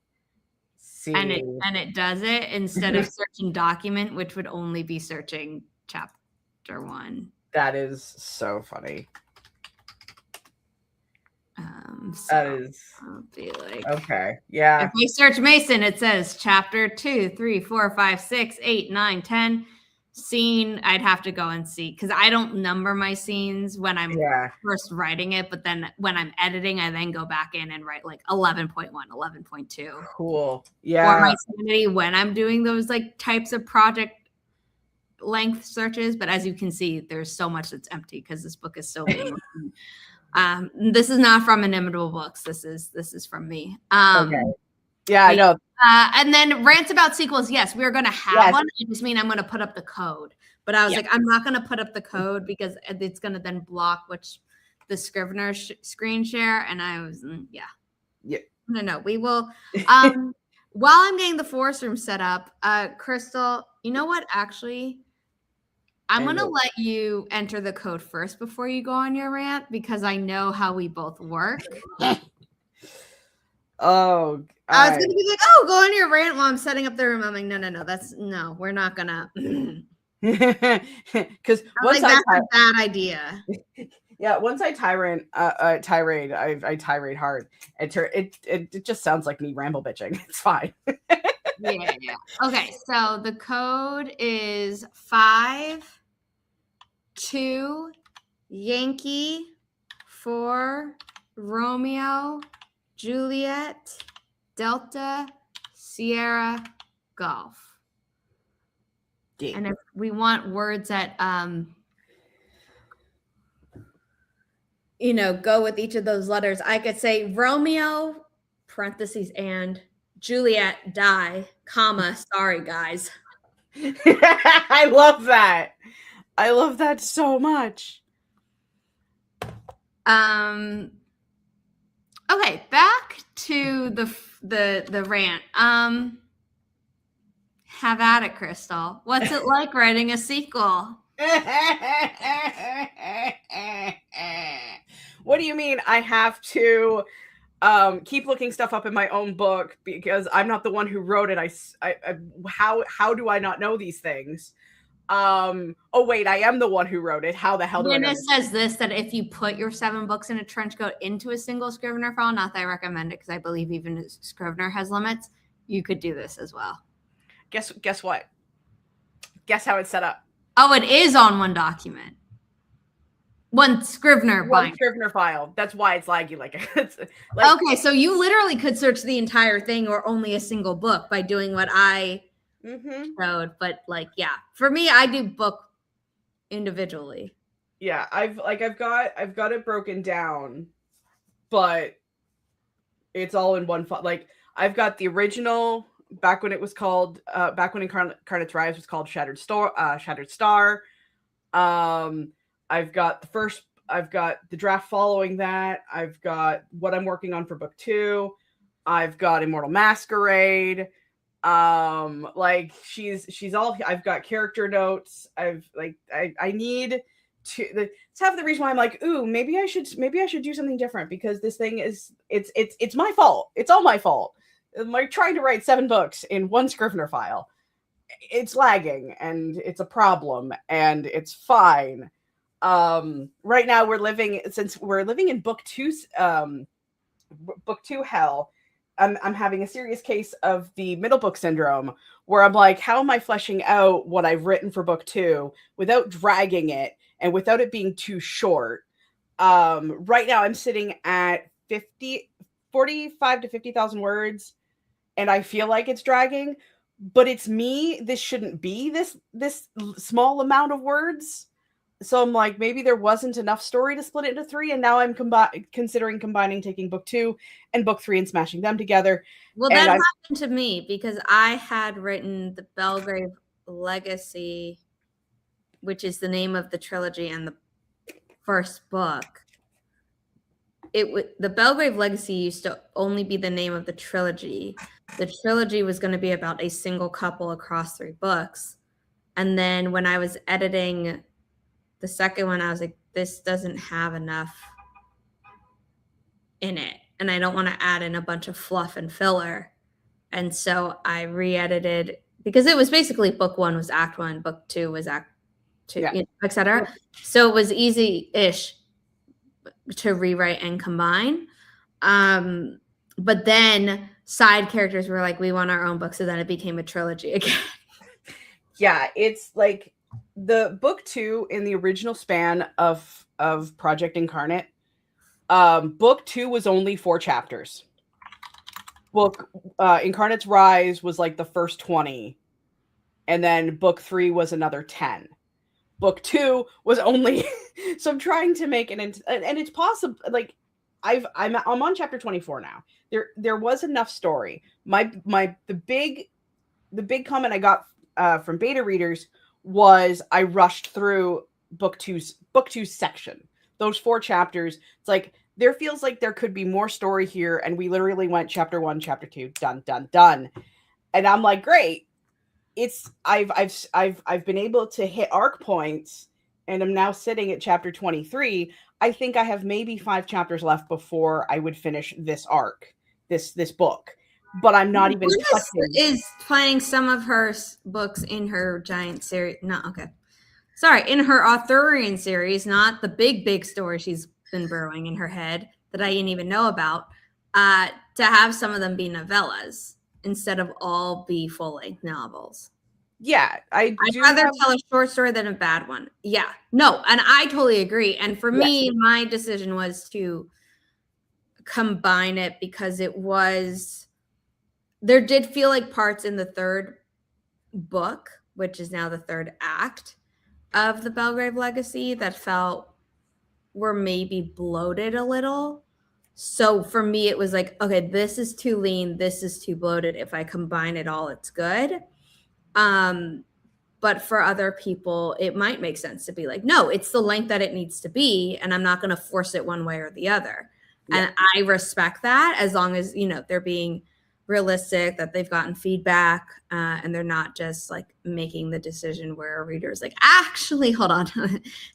And it does it instead of searching document, which would only be searching chapter 1. That is so funny. I'll be like, okay, yeah. If we search Mason, it says chapter 2, 3, 4, 5, 6, 8, 9, 10. Scene, I'd have to go and see, because I don't number my scenes when I'm first writing it, but then when I'm editing, I then go back in and write like 11.1, 11.2. Cool. Yeah. For my sanity when I'm doing those like types of project length searches. But as you can see, there's so much that's empty because this book is so big. This is not from Inimitable Books. This is from me. Okay. Yeah, I know. And then rants about sequels. Yes, we're going to have one. It just means I'm going to put up the code. But I was like, I'm not going to put up the code because it's going to then block the Scrivener screen share. And I was, No, we will. While I'm getting the forest room set up, Crystal, you know what? Actually, I'm going to let you enter the code first before you go on your rant, because I know how we both work. Oh, I was going to be like, go on your rant while I'm setting up the room. I'm like, no, we're not going to. Because that's a bad idea. Yeah, once I tirade, I tirade hard. It just sounds like me ramble bitching. It's fine. Yeah. Okay, so the code is 5-2 Yankee 4 Romeo Juliet Delta Sierra Golf. Yeah. And if we want words that go with each of those letters, I could say Romeo parentheses and Juliet die, comma, sorry guys. I love that. I love that so much. Okay, back to the rant. Have at it, Crystal. What's it like writing a sequel? What do you mean I have to keep looking stuff up in my own book because I'm not the one who wrote it? How do I not know these things? Oh wait, I am the one who wrote it. How the hell do I know? It says this, that if you put your 7 books in a trench coat into a single Scrivener file, not that I recommend it because I believe even Scrivener has limits, you could do this as well. Guess what? Guess how it's set up. Oh, it is on one document. One Scrivener file. That's why it's laggy. Okay, so you literally could search the entire thing or only a single book by doing what I showed. But for me, I do book individually. Yeah, I've got it broken down, but it's all in one file. Like I've got the original back when it was called back when Incarnate's Rise was called Shattered Star. I've got the draft following that. I've got what I'm working on for book 2. I've got Immortal Masquerade. She's all. I've got character notes. I need to. It's half the reason why I'm like, ooh, maybe I should do something different because this thing is it's my fault. It's all my fault. I'm like trying to write 7 books in one Scrivener file. It's lagging and it's a problem and it's fine. Right now we're living in book 2 hell. I'm having a serious case of the middle book syndrome where I'm like, how am I fleshing out what I've written for book 2 without dragging it and without it being too short? Right now I'm sitting at 45 to 50,000 words and I feel like it's dragging, but it's me. This shouldn't be this small amount of words. So I'm like, maybe there wasn't enough story to split it into 3, and now I'm considering combining taking book 2 and book 3 and smashing them together. Well, that happened to me because I had written the Belgrave Legacy, which is the name of the trilogy and the first book. The Belgrave Legacy used to only be the name of the trilogy. The trilogy was going to be about a single couple across 3 books. And then when I was editing the second one, I was like, this doesn't have enough in it. And I don't want to add in a bunch of fluff and filler. And so I re-edited because it was basically book 1 was act 1, book 2 was act 2, etc. Yeah. So it was easy-ish to rewrite and combine. But then side characters were like, we want our own book. So then it became a trilogy again. Yeah, it's like the book 2 in the original span of Project Incarnate, book 2 was only 4 chapters. Book Incarnate's Rise was like the first 20, and then book 3 was another 10. Book 2 was only so I'm trying to make and it's possible. Like I'm on chapter 24 now. There was enough story. The big comment I got from beta readers was I rushed through book 2's section. Those 4 chapters. It's like there feels like there could be more story here, and we literally went chapter 1, chapter 2, done. And I'm like, great. I've been able to hit arc points, and I'm now sitting at chapter 23. I think I have maybe 5 chapters left before I would finish this arc, this book. But I'm not even touching. Is planning some of her books in her giant series. No, okay. sorry, in her Arthurian series, not the big story she's been brewing in her head that I didn't even know about, to have some of them be novellas instead of all be full-length novels. Yeah, I'd rather tell a short story than a bad one. Yeah, no, and I totally agree. And for me, my decision was to combine it because there did feel like parts in the third book, which is now the third act of the Belgrave Legacy, that were maybe bloated a little. So for me, it was like, okay, this is too lean, this is too bloated. If I combine it all, it's good. But for other people, it might make sense to be like, no, it's the length that it needs to be, and I'm not going to force it one way or the other. Yeah. And I respect that, as long as, they're being realistic, that they've gotten feedback, and they're not just like making the decision where a reader is like, actually, hold on,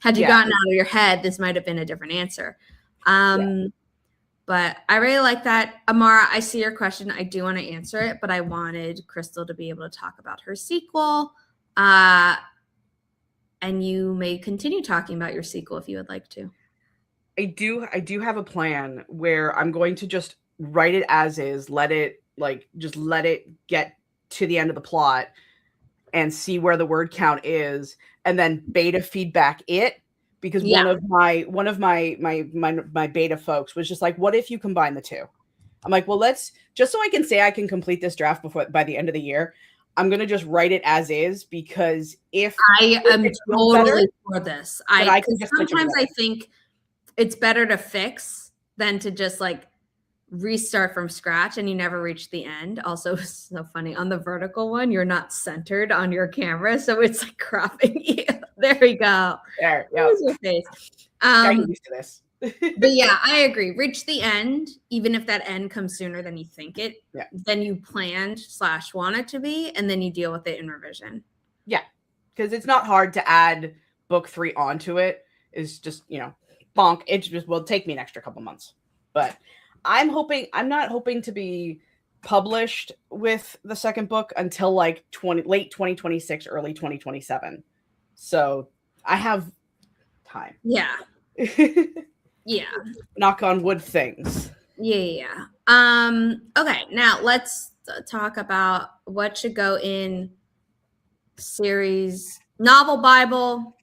had you gotten out of your head, this might have been a different answer. But I really like that. Amara, I see your question. I do want to answer it, but I wanted Crystal to be able to talk about her sequel. And you may continue talking about your sequel if you would like to. I do have a plan where I'm going to just write it as is, let it get to the end of the plot and see where the word count is, and then beta feedback it, because one of my beta folks was just like, what if you combine the two? I'm like, well, let's, just so I can say I can complete this draft by the end of the year, I'm going to just write it as is, because if I am totally for this. Sometimes I think it's better to fix than to just like restart from scratch and you never reach the end. Also, it's so funny, on the vertical one, you're not centered on your camera, so it's like cropping you. There we go. There, yeah. Your face. I'm used to this. But yeah, I agree. Reach the end, even if that end comes sooner than you think it, than you planned / want it to be, and then you deal with it in revision. Yeah, because it's not hard to add book 3 onto it. It's just, bonk. It just will take me an extra couple months. But I'm not hoping to be published with the second book until like late 2026, early 2027. So I have time. Yeah. Yeah. Knock on wood things. Yeah. Okay, now let's talk about what should go in novel Bible,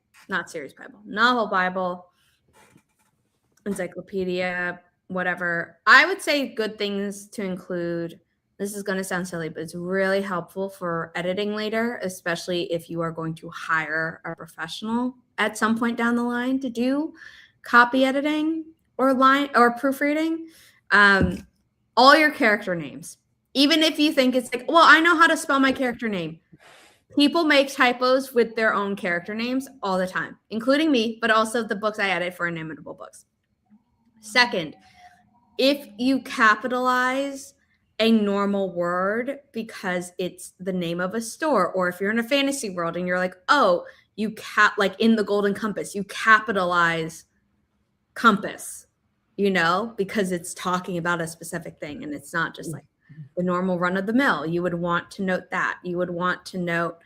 encyclopedia, whatever. I would say good things to include. This is going to sound silly, but it's really helpful for editing later, especially if you are going to hire a professional at some point down the line to do copy editing or proofreading. All your character names, even if you think it's like, well, I know how to spell my character name. People make typos with their own character names all the time, including me, but also the books I edit for Inimitable Books. Second, if you capitalize a normal word because it's the name of a store, or if you're in a fantasy world and you're like, oh, like in the Golden Compass, you capitalize compass, because it's talking about a specific thing and it's not just like the normal run of the mill. You would want to note that. You would want to note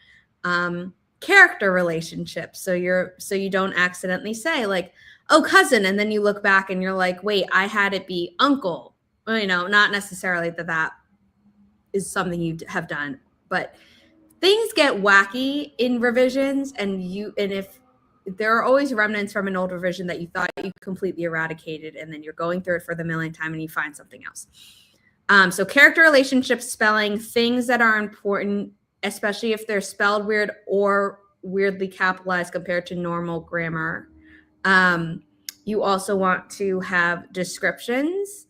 character relationships, so you don't accidentally say like, oh, cousin, and then you look back and you're like, wait, I had it be uncle. Not necessarily that is something you have done, but things get wacky in revisions, and if there are always remnants from an old revision that you thought you completely eradicated, and then you're going through it for the millionth time and you find something else. So character relationships, spelling, things that are important, especially if they're spelled weird or weirdly capitalized compared to normal grammar. You also want to have descriptions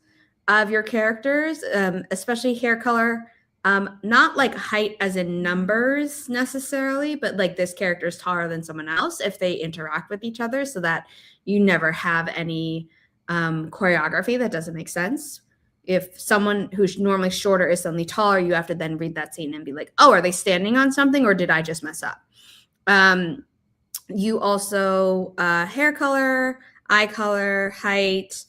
of your characters, especially hair color. Not like height as in numbers necessarily, but like this character is taller than someone else if they interact with each other, so that you never have any choreography that doesn't make sense. If someone who's normally shorter is suddenly taller, you have to then read that scene and be like, oh, are they standing on something or did I just mess up? You also hair color, eye color, height,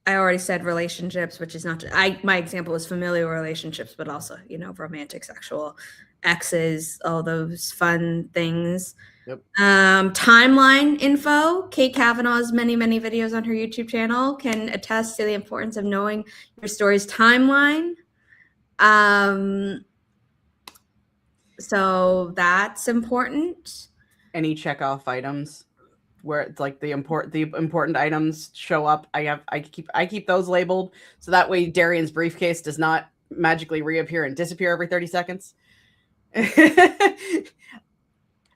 I already said relationships, which is not my example was familial relationships, but also, romantic, sexual, exes, all those fun things. Yep. Timeline info. Kate Kavanaugh's many videos on her YouTube channel can attest to the importance of knowing your story's timeline. So that's important. Any check off items where it's like the important items show up. I keep those labeled so that way Darian's briefcase does not magically reappear and disappear every 30 seconds.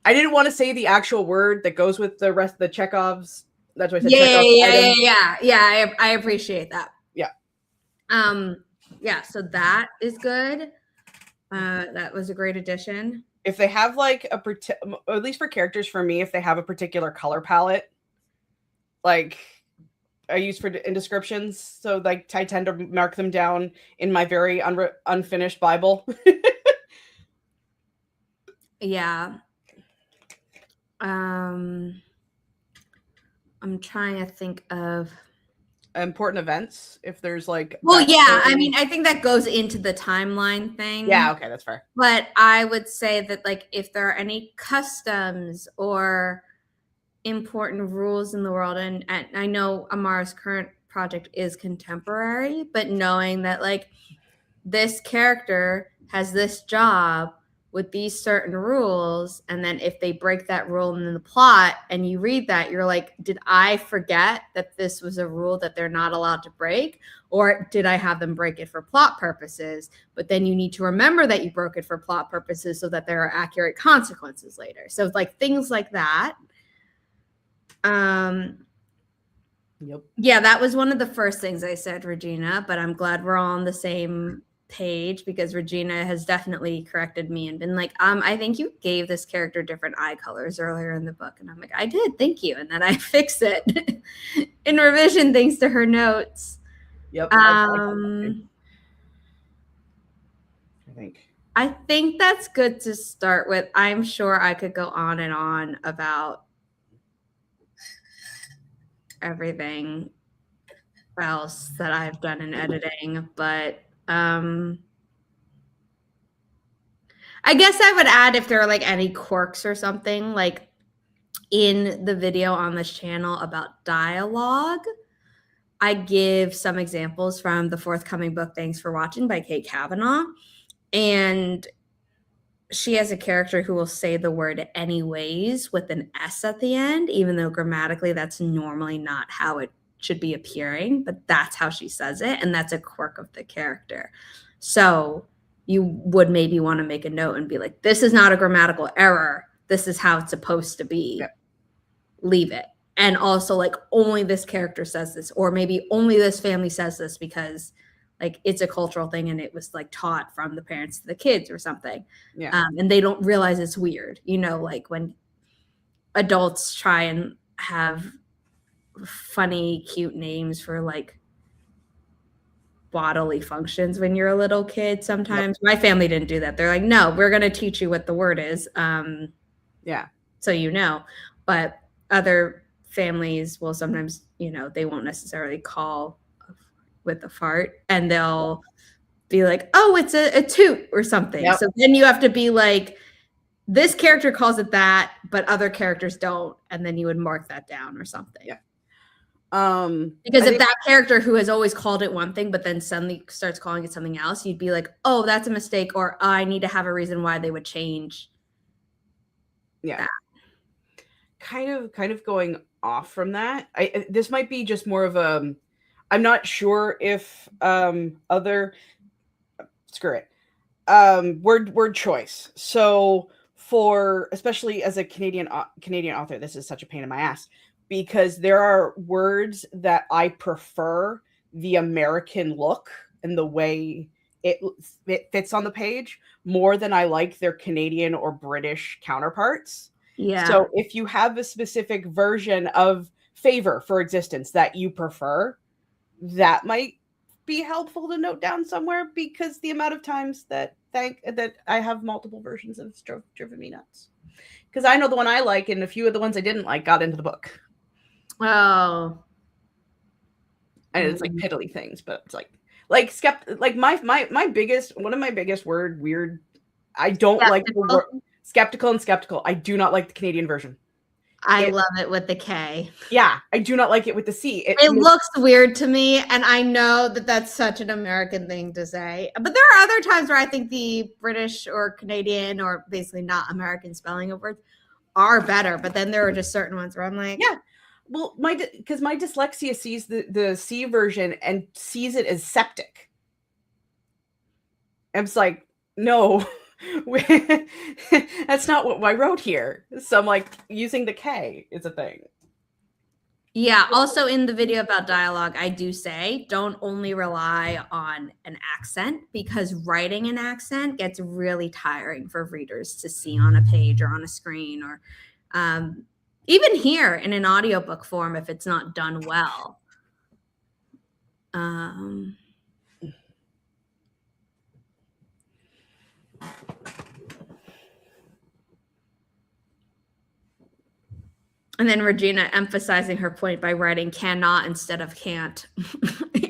I didn't want to say the actual word that goes with the rest of the Chekhov's. That's why I said Chekhov item. Yeah. I appreciate that. Yeah. Yeah. So that is good. That was a great addition. If they have like at least for characters, for me, if they have a particular color palette, like I use in descriptions, so like I tend to mark them down in my very unfinished Bible. Yeah. I'm trying to think of important events. If there's like, well, yeah, I mean, I think that goes into the timeline thing. Yeah, okay, that's fair. But I would say that like if there are any customs or important rules in the world, and I know Amara's current project is contemporary, but knowing that like this character has this job with these certain rules, and then if they break that rule in the plot and you read that, you're like, did I forget that this was a rule that they're not allowed to break, or did I have them break it for plot purposes? But then you need to remember that you broke it for plot purposes so that there are accurate consequences later. So it's like things like that. Yep. Yeah, that was one of the first things I said, Regina, but I'm glad we're all on the same page because Regina has definitely corrected me and been like, I think you gave this character different eye colors earlier in the book. And I'm like, I did, thank you. And then I fixed it in revision thanks to her notes. Yep. I think that's good to start with. I'm sure I could go on and on about everything else that I've done in editing, but I guess I would add if there are like any quirks or something like in the video on this channel about dialogue. I give some examples from the forthcoming book, Thanks for Watching by Kate Kavanaugh. And she has a character who will say the word anyways with an S at the end, even though grammatically that's normally not how it should be appearing, but that's how she says it. And that's a quirk of the character. So you would maybe want to make a note and be like, this is not a grammatical error. This is how it's supposed to be. Yep. Leave it. And also like only this character says this, or maybe only this family says this because like it's a cultural thing and it was like taught from the parents to the kids or something. Yeah. And they don't realize it's weird. Like when adults try and have funny, cute names for like bodily functions when you're a little kid. Sometimes my family didn't do that. They're like, no, we're going to teach you what the word is. Yeah. So, but other families will sometimes, they won't necessarily call with a fart and they'll be like, oh, it's a toot or something. Yep. So then you have to be like, this character calls it that, but other characters don't. And then you would mark that down or something. Yeah. Because if that character who has always called it one thing, but then suddenly starts calling it something else, you'd be like, oh, that's a mistake. Or I need to have a reason why they would change. Yeah. That. Kind of going off from that. This might be just more of a, I'm not sure if word choice. So for, especially as a Canadian author, this is such a pain in my ass because there are words that I prefer the American look and the way it fits on the page more than I like their Canadian or British counterparts. Yeah. So if you have a specific version of favor for existence that you prefer, that might be helpful to note down somewhere because the amount of times that I have multiple versions of it's driven me nuts. Because I know the one I like and a few of the ones I didn't like got into the book. Oh. And it's like piddly things, but it's like my biggest, one of my biggest weird, I don't like the word skeptical and skeptical. I do not like the Canadian version. I love it with the K. Yeah, I do not like it with the C. It looks weird to me, and I know that that's such an American thing to say. But there are other times where I think the British or Canadian or basically not American spelling of words are better. But then there are just certain ones where I'm like, yeah. Well, because my dyslexia sees the C version and sees it as septic. And it's like, no, that's not what I wrote here. So I'm like, using the K is a thing. Yeah. Also in the video about dialogue, I do say don't only rely on an accent, because writing an accent gets really tiring for readers to see on a page or on a screen, or even here in an audiobook form if it's not done well. And then Regina emphasizing her point by writing cannot instead of can't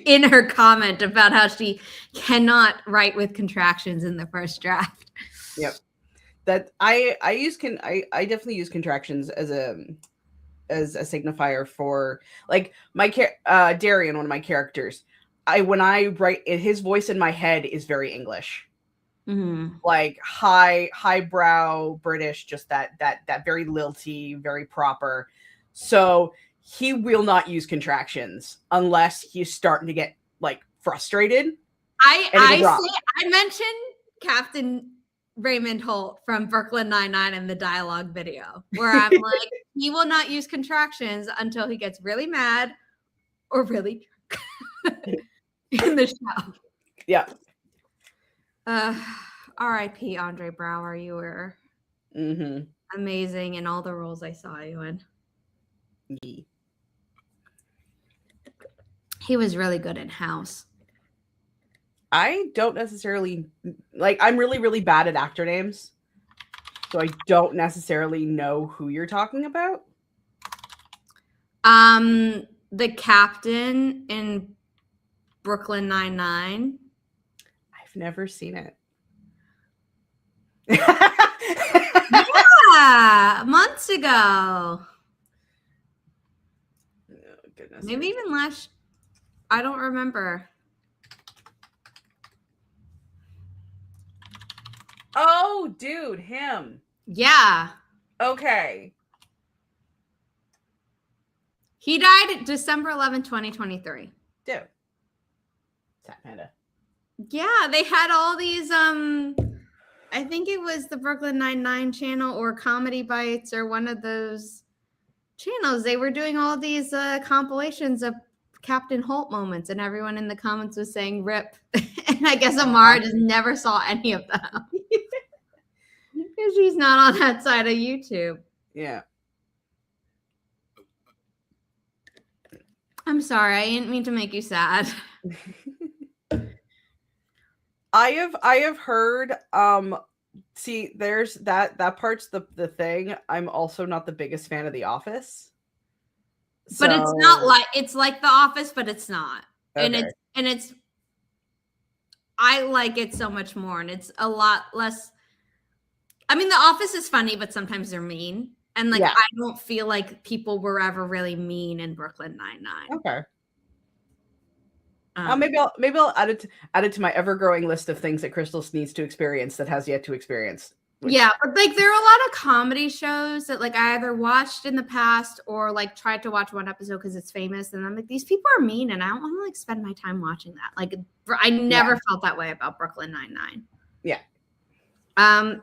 in her comment about how she cannot write with contractions in the first draft. Yep. That I definitely use contractions as a signifier for, like, my Darian, one of my characters. When I write, his voice in my head is very English. Mm-hmm. Like highbrow British, just that very lilty, very proper. So he will not use contractions unless he's starting to get like frustrated. I mentioned Captain Raymond Holt from Brooklyn Nine-Nine in the dialogue video, where I'm like, he will not use contractions until he gets really mad or really in the show. Yeah. R.I.P. Andre Brower. You were amazing in all the roles I saw you in. Yeah. He was really good in House. I don't necessarily, like, I'm really, really bad at actor names, so I don't necessarily know who you're talking about. The captain in Brooklyn Nine-Nine. I've never seen it. Yeah, months ago. Oh, goodness. Maybe even last. I don't remember. Oh, dude, him. Yeah. Okay. He died December 11, 2023. Dude. Sat Panda. Yeah, they had all these I think it was the Brooklyn Nine-Nine channel or Comedy Bites or one of those channels. They were doing all these compilations of Captain Holt moments, and everyone in the comments was saying "rip," and I guess Amara just never saw any of them because she's not on that side of YouTube. Yeah. I'm sorry, I didn't mean to make you sad. I have heard see, there's that part's the thing. I'm also not the biggest fan of The Office. But it's not like, it's like The Office, but it's not. Okay. And it's I like it so much more, and it's a lot less. I mean, The Office is funny, but sometimes they're mean. And like, I don't feel like people were ever really mean in Brooklyn Nine-Nine. Okay. Maybe I'll add it to my ever-growing list of things that Crystal needs to experience that has yet to experience. Yeah, but like there are a lot of comedy shows that like I either watched in the past or like tried to watch one episode because it's famous, and I'm like, these people are mean, and I don't want to like spend my time watching that. Like, I never felt that way about Brooklyn Nine-Nine. Yeah.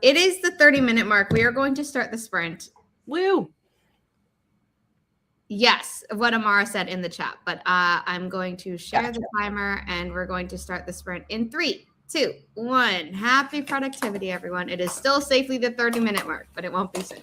It is the 30-minute mark. We are going to start the sprint. Woo. Yes, what Amara said in the chat, but I'm going to share the timer, and we're going to start the sprint in 3, 2, 1. Happy productivity, everyone. It is still safely the 30-minute mark, but it won't be soon.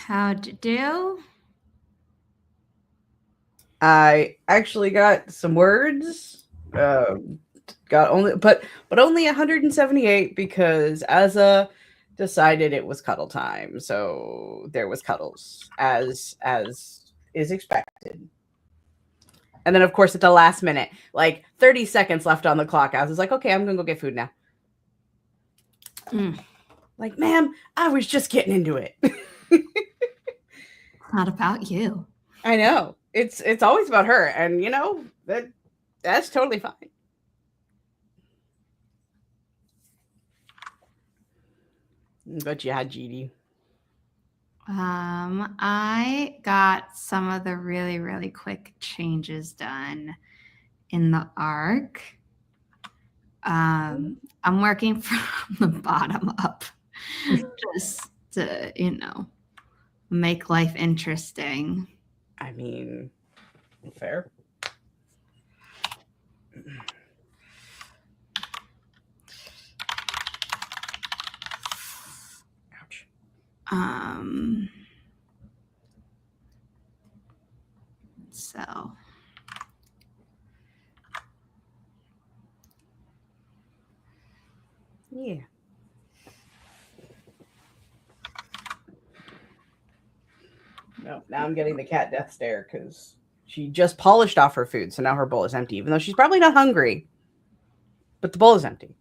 How'd you do? I actually got some words. Got only, but only 178 because Asa decided it was cuddle time, so there was cuddles as is expected. And then, of course, at the last minute, like 30 seconds left on the clock, I was like, okay, I'm gonna go get food now. Like, ma'am, I was just getting into it. Not about you. I know. It's always about her, and you know, that's totally fine. But yeah, GD. I got some of the really, really quick changes done in the arc. I'm working from the bottom up just to, make life interesting. I mean, fair. Ouch. So yeah. No, now I'm getting the cat death stare because she just polished off her food, so now her bowl is empty, even though she's probably not hungry. But the bowl is empty.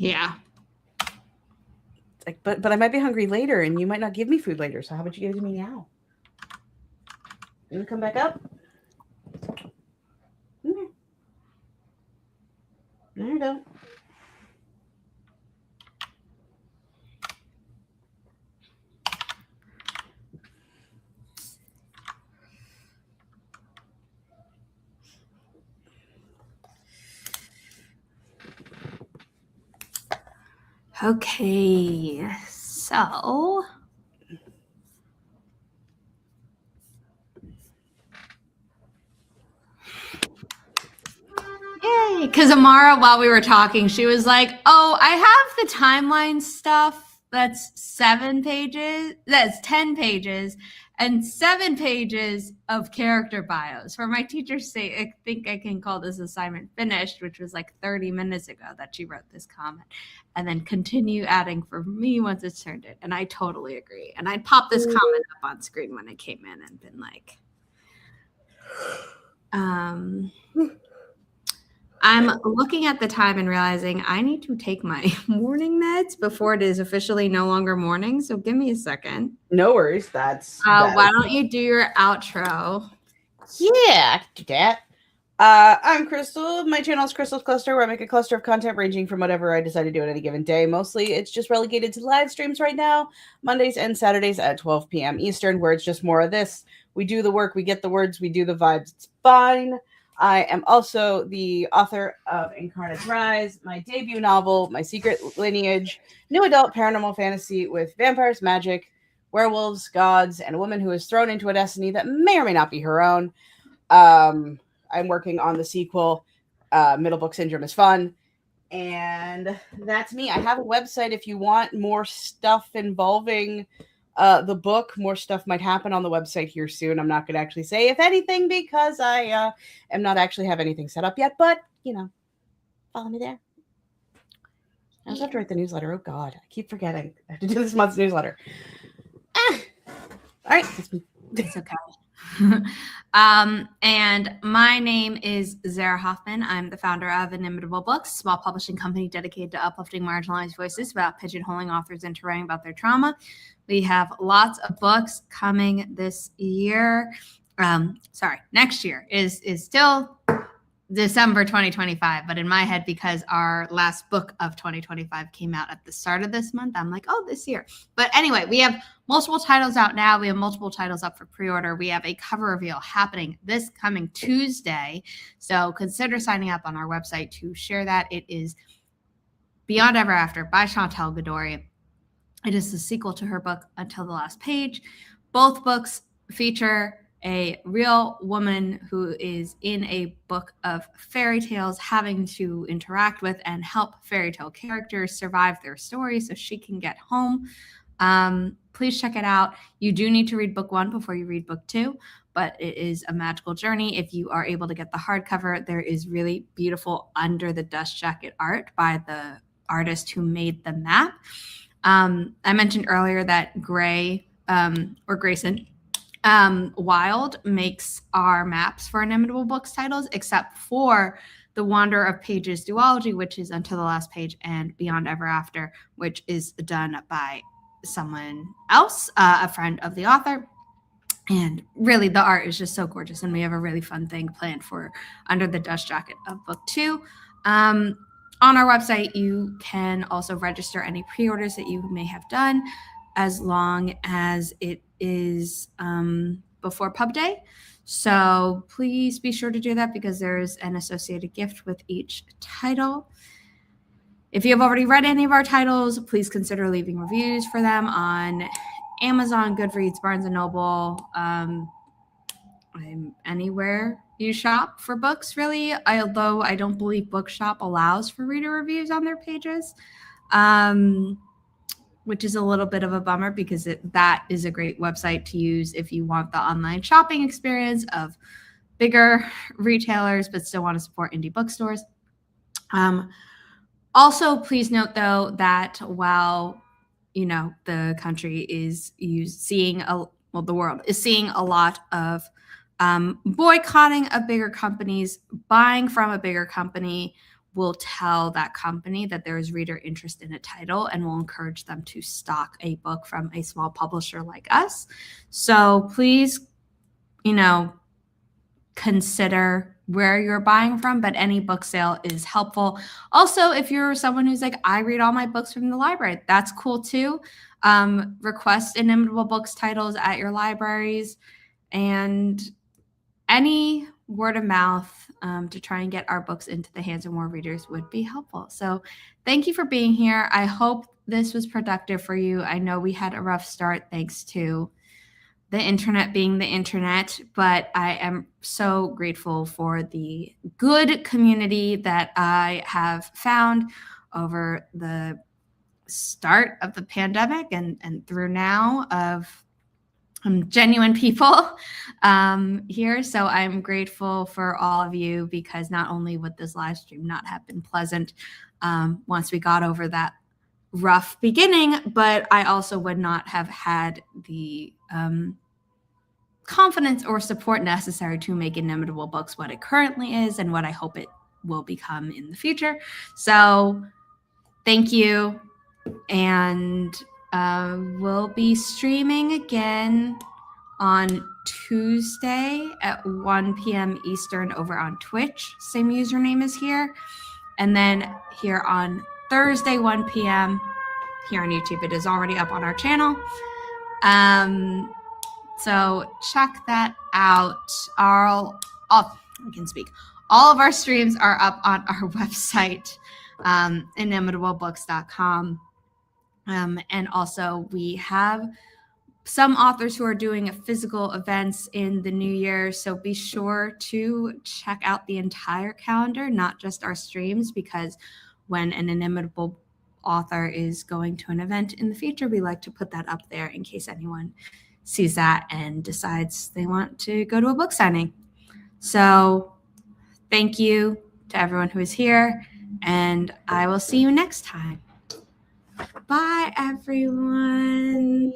yeah. It's like, but I might be hungry later, and you might not give me food later. So how about you give it to me now? You want to come back up? No, you don't. Okay, so yay! Because Amara, while we were talking, she was like, "Oh, I have the timeline stuff. That's 7 pages. That's 10 pages." And 7 pages of character bios. For my teacher's sake, I think I can call this assignment finished, which was like 30 minutes ago that she wrote this comment. And then continue adding for me once it's turned in. And I totally agree. And I'd pop this comment up on screen when I came in and been like, I'm looking at the time and realizing I need to take my morning meds before it is officially no longer morning. So give me a second. No worries. That's why don't you do your outro? Yeah, I can do that. I'm Crystal. My channel is Crystal's Cluster, where I make a cluster of content ranging from whatever I decide to do at any given day. Mostly, it's just relegated to live streams right now, Mondays and Saturdays at 12 p.m. Eastern, where it's just more of this. We do the work, we get the words, we do the vibes. It's fine. I am also the author of Incarnate Rise, my debut novel, my secret lineage, new adult paranormal fantasy with vampires, magic, werewolves, gods, and a woman who is thrown into a destiny that may or may not be her own. I'm working on the sequel. Middle Book Syndrome is fun. And that's me. I have a website if you want more stuff involving the book. More stuff might happen on the website here soon. I'm not going to actually say if anything because I am not actually have anything set up yet. But, follow me there. I also have to write the newsletter. Oh, God. I keep forgetting. I have to do this month's newsletter. All right. It's okay. And my name is Zara Hoffman. I'm the founder of Inimitable Books, a small publishing company dedicated to uplifting marginalized voices without pigeonholing authors into writing about their trauma. We have lots of books coming this year. Next year is still December 2025, but in my head, because our last book of 2025 came out at the start of this month, I'm like, oh, this year. But anyway, we have multiple titles out now. We have multiple titles up for pre-order. We have a cover reveal happening this coming Tuesday. So consider signing up on our website to share that. It is Beyond Ever After by Chantal Godory. It is the sequel to her book, Until the Last Page. Both books feature a real woman who is in a book of fairy tales having to interact with and help fairy tale characters survive their story so she can get home. Please check it out. You do need to read book 1 before you read book 2, but it is a magical journey. If you are able to get the hardcover, there is really beautiful under the dust jacket art by the artist who made the map. I mentioned earlier that Grayson Wild makes our maps for Inimitable Books titles, except for the Wanderer of Pages duology, which is Until the Last Page, and Beyond Ever After, which is done by someone else, a friend of the author. And really, the art is just so gorgeous, and we have a really fun thing planned for Under the Dust Jacket of book 2. On our website, you can also register any pre-orders that you may have done, as long as it is before pub day. So please be sure to do that, because there is an associated gift with each title. If you have already read any of our titles, please consider leaving reviews for them on Amazon, Goodreads, Barnes & Noble, anywhere you shop for books, really, although I don't believe Bookshop allows for reader reviews on their pages, which is a little bit of a bummer, because that is a great website to use if you want the online shopping experience of bigger retailers but still want to support indie bookstores. Also, please note, though, that while the country is the world is seeing a lot of boycotting of bigger companies, buying from a bigger company will tell that company that there is reader interest in a title and will encourage them to stock a book from a small publisher like us. So please, consider where you're buying from, but any book sale is helpful. Also, if you're someone who's like, I read all my books from the library, that's cool too. Request Inimitable Books titles at your libraries, and any word of mouth to try and get our books into the hands of more readers would be helpful. So thank you for being here. I hope this was productive for you. I know we had a rough start thanks to the internet being the internet, but I am so grateful for the good community that I have found over the start of the pandemic and through now, of genuine people here. So I'm grateful for all of you, because not only would this live stream not have been pleasant once we got over that rough beginning, but I also would not have had the confidence or support necessary to make Inimitable Books what it currently is and what I hope it will become in the future. So thank you, and we'll be streaming again on Tuesday at 1 p.m. Eastern over on Twitch. Same username as here. And then here on Thursday, 1 p.m. here on YouTube. It is already up on our channel. So check that out. I can speak. All of our streams are up on our website, inimitablebooks.com. And also we have some authors who are doing physical events in the new year. So be sure to check out the entire calendar, not just our streams, because when an inimitable author is going to an event in the future, we like to put that up there in case anyone sees that and decides they want to go to a book signing. So thank you to everyone who is here, and I will see you next time. Bye, everyone.